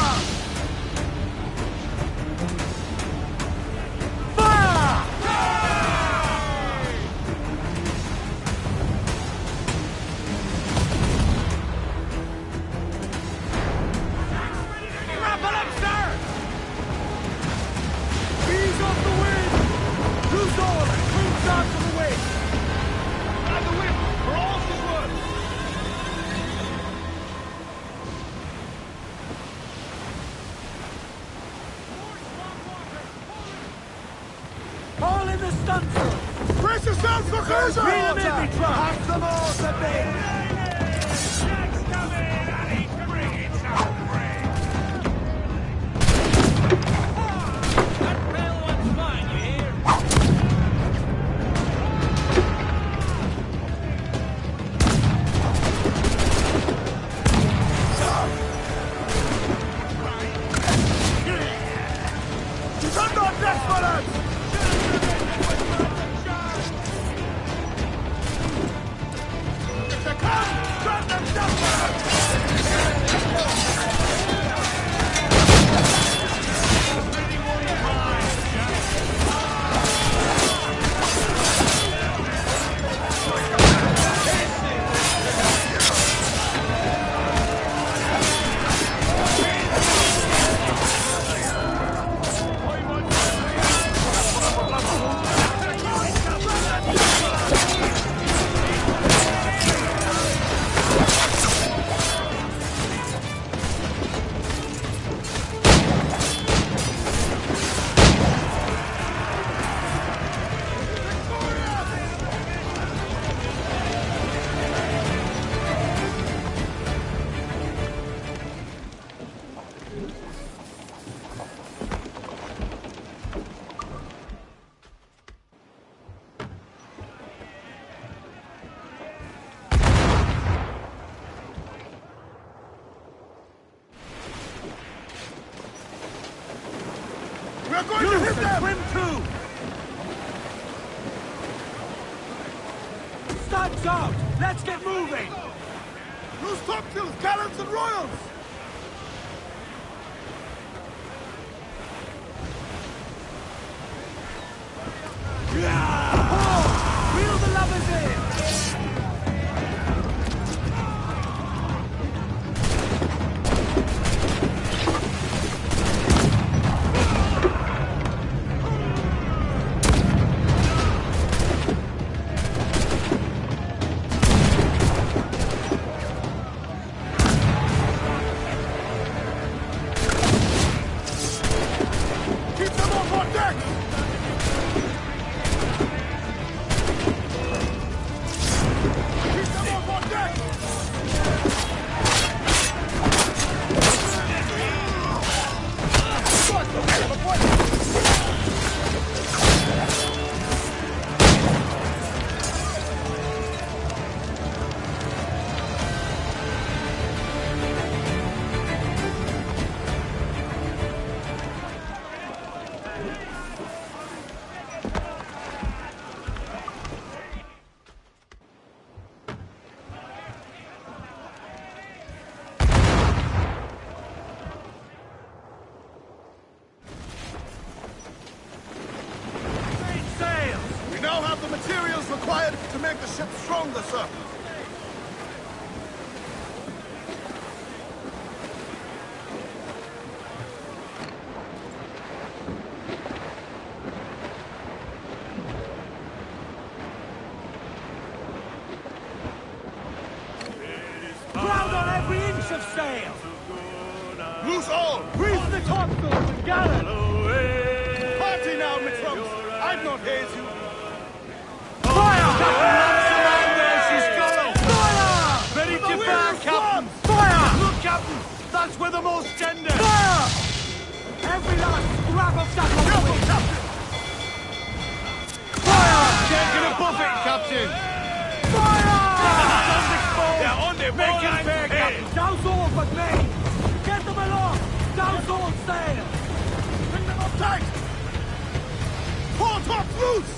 Grapple him, sir! Ease off the wind! Loose all and clean start to the wind! And the whip for all she's worth! All in the stunsail! Brace yourself for cruiser! Reel 'em in, me truck! Have them all, Sabine! That pale one's mine, you hear? Send on desperate! If they come, send them desperate! We're going to hit them! Swim too! Studs out! Let's get moving! Loose topsails, gallants and royals! Reel the lovers in! Keep them off on deck! now have the materials required to make the ship stronger, sir. Crowd on every inch of sail! Loose all! Grease the topsails and gallant! Party now, Mitrums! I've not heard you! Fire! Captain around there, she's going! Fire! Ready to burn, Captain! Fire! Look, Captain! That's where the most tender! Fire! Every last scrap of that Careful, Captain! Fire! Taking a buffet, Captain! Fire! They're on their Make it fair, Captain! Douse all but me! Get them along! Douse all sail! Bring them up tight! Pull top loose!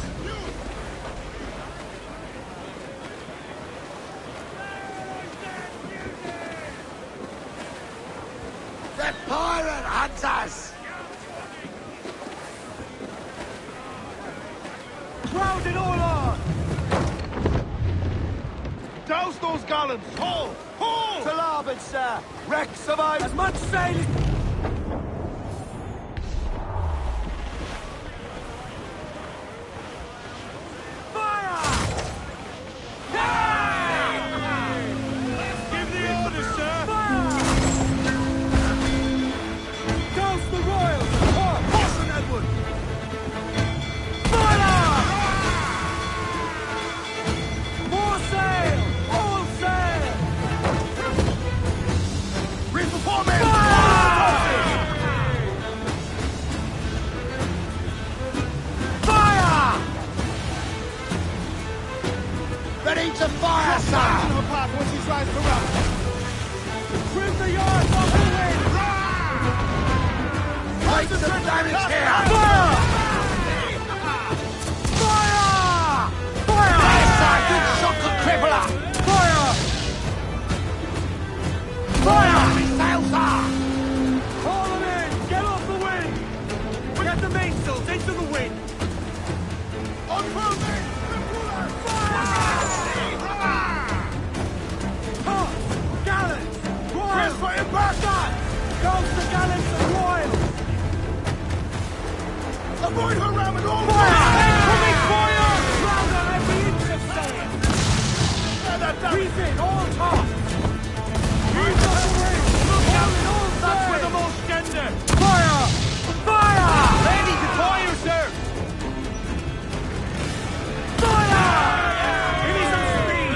The pirate hunters! Crowd it all on! Douse those gallants! Haul! Haul! To larboard, sir! Wreck survives as much sail as... Give the orders, sir! Douse the royals! Caution, Edward! More sail! All sail! Reef the foreman! Fire! Ready to fire, sir! Her path when she tries to run. Trim the yards off the wind! Fight the damage here! Fire! Fire! Fire! Good shot, good crippler! Fire! Fire! Sail, sir! Haul them in! Get off the wind! Get the mainsails into the wind! On full main! Tops! Gallants! Royals! Press for impact! Douse the gallants and royals! Avoid her ram at all! Coming fire! Round on every inch of sail! Reef in, all tops! Reef off the wind! Look out in all sail! That's where the most tender! Fire! Fire! Ready to fire, sir! Fire! Give me some speed!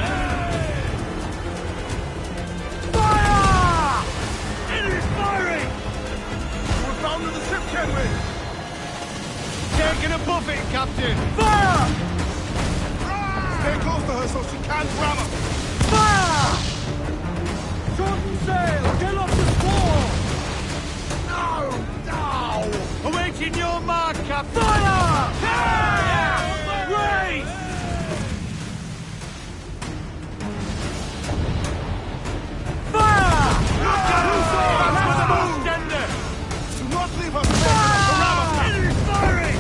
Fire! It is firing! We're bound to the ship, Kenway! Taking a buffet, Captain! Fire! Stay close to her so she can't ram us! Fire! Shorten sail! Get up the squall! No! Awaiting your mark, Captain! Fire! Race! Fire! That's where the most tender! Do not leave her standing to ram us! It is firing!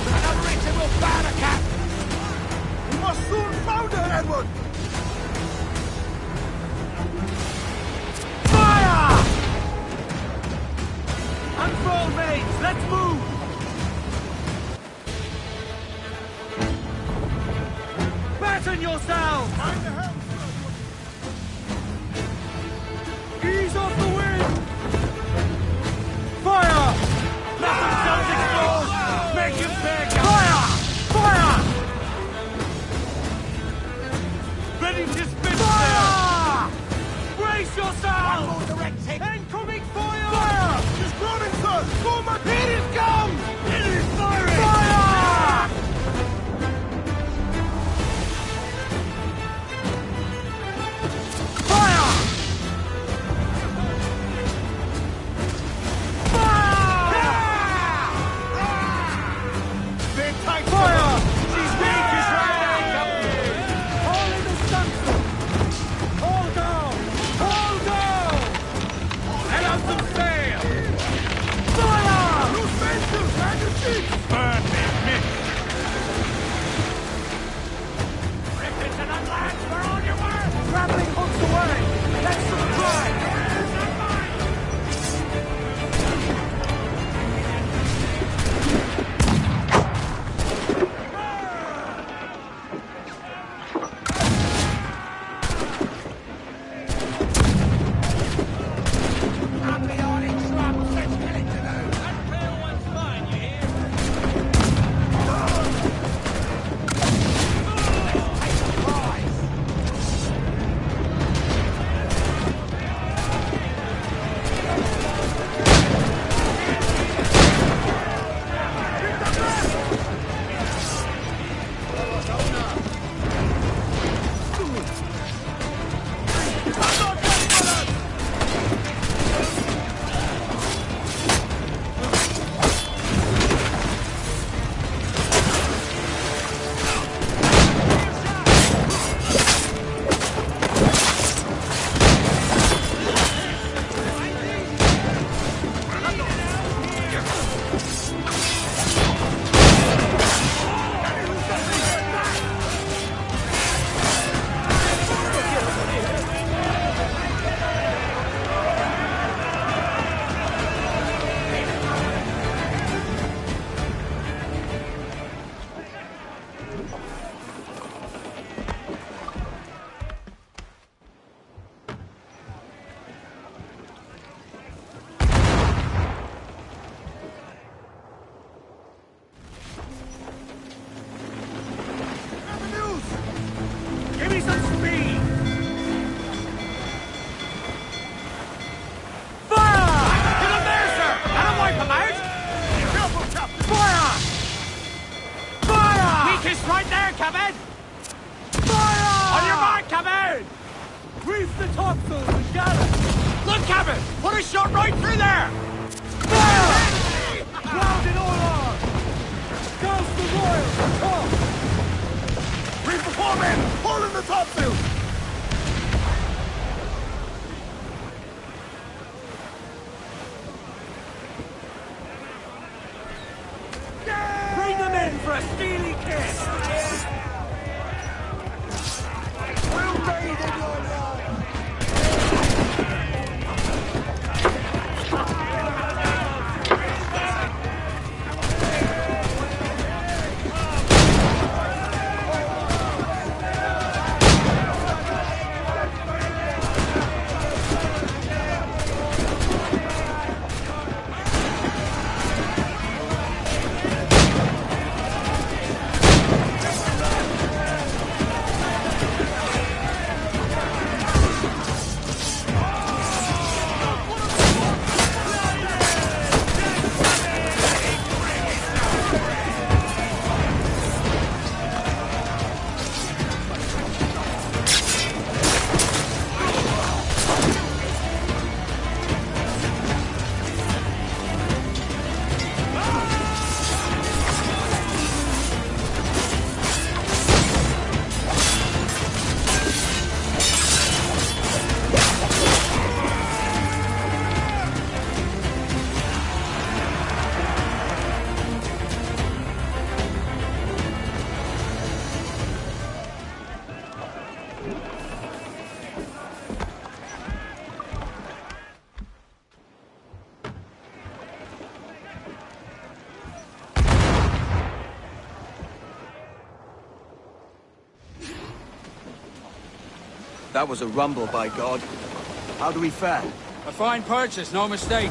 Another engine will burn a cap! We must soon founder, Edward! Fire! Unfurl mains! Let's move! Batten yourselves! Mind the helm! Ease off the wind! Fire! Let themselves explode! Make him pay, Fire! Fire! Ready to spit Fire! Brace yourselves! more directing! Incoming fire! Fire! It's running, sir! Go, my Here it comes! It is firing! Fire! Purchase right there, Captain! Fire! On your mark, Captain! Reef the topsails and gallants! Look, Captain! Put a shot right through there! Fire! Grounding all arms! Douse the royals at top! Reef the foremen! Pull in the topsail! Bring them in for a steely kiss! We'll bathe in your light! That was a rumble, by God. How do we fare? A fine purchase, no mistake.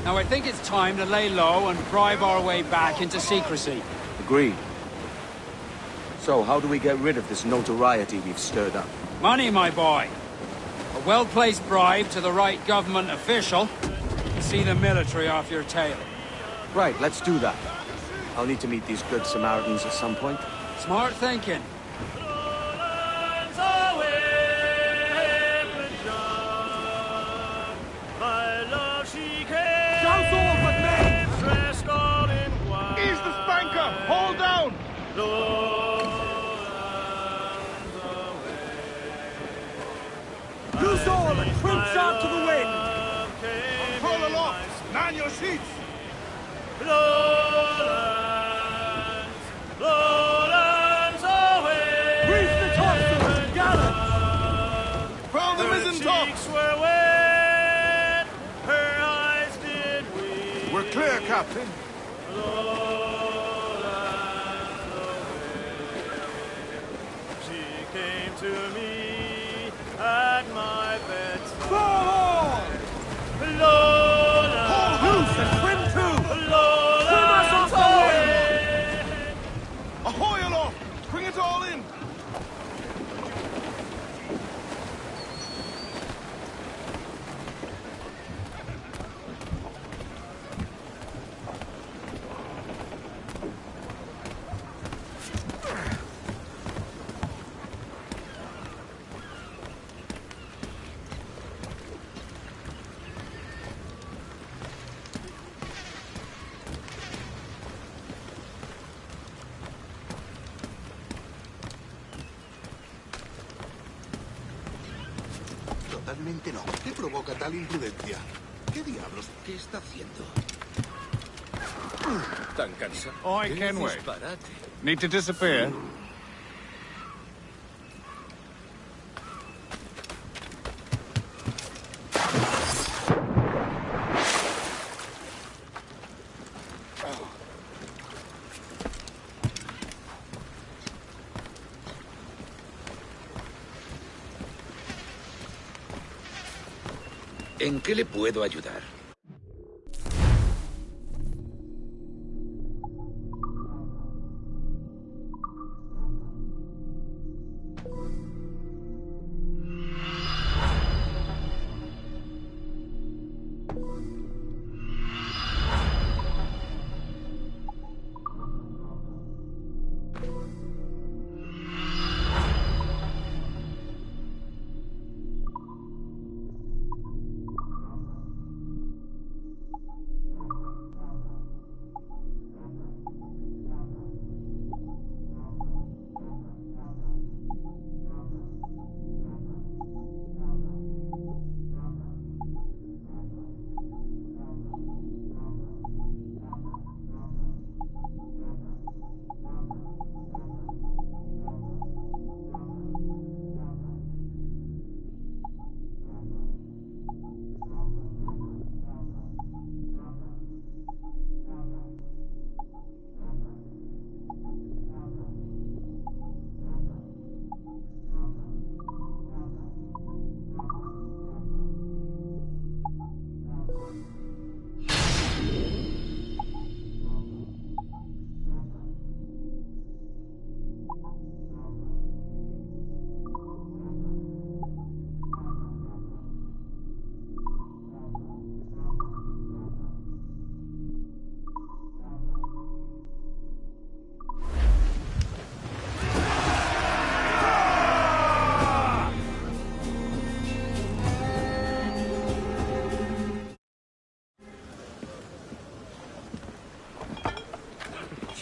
Now I think it's time to lay low and bribe our way back into secrecy. Agreed. So, how do we get rid of this notoriety we've stirred up? Money, my boy. A well-placed bribe to the right government official. See the military off your tail. Right, let's do that. I'll need to meet these good Samaritans at some point. Smart thinking. Ease the spanker! Hold down! Loose all and crimps out to the wind! Control aloft! Man your sheets! Lowlands away! Reef the topsails and gallant! Found the mizzen top! Cheeks were wet, her eyes did weep. We're clear, Captain. She came to me at my bedside. Fall! Lowlands, Haul loose and trim to! Lowlands off the away. Ahoy aloft! Bring it all in! Totalmente no. ¿Qué provoca tal imprudencia? ¿Qué diablos? ¿Qué está haciendo? Tan cansado. I can wait. Need to disappear? ¿En qué le puedo ayudar?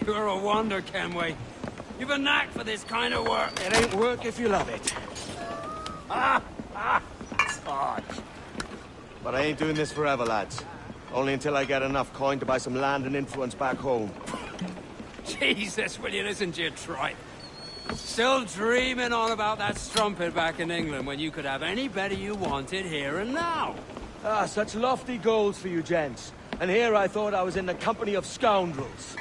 You're a wonder, Kenway. You've a knack for this kind of work. It ain't work if you love it. Sarge. But I ain't doing this forever, lads. Only until I get enough coin to buy some land and influence back home. Jesus, will you listen to your tripe? Still dreaming on about that strumpet back in England when you could have any better you wanted here and now. Ah, such lofty goals for you gents. And here I thought I was in the company of scoundrels.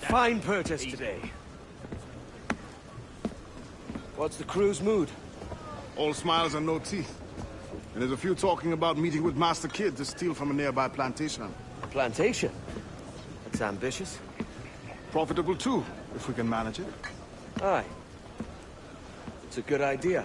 A fine purchase today. What's the crew's mood? All smiles and no teeth. And there's a few talking about meeting with Master Kid to steal from a nearby plantation. Plantation? That's ambitious. Profitable too, if we can manage it. Aye. It's a good idea.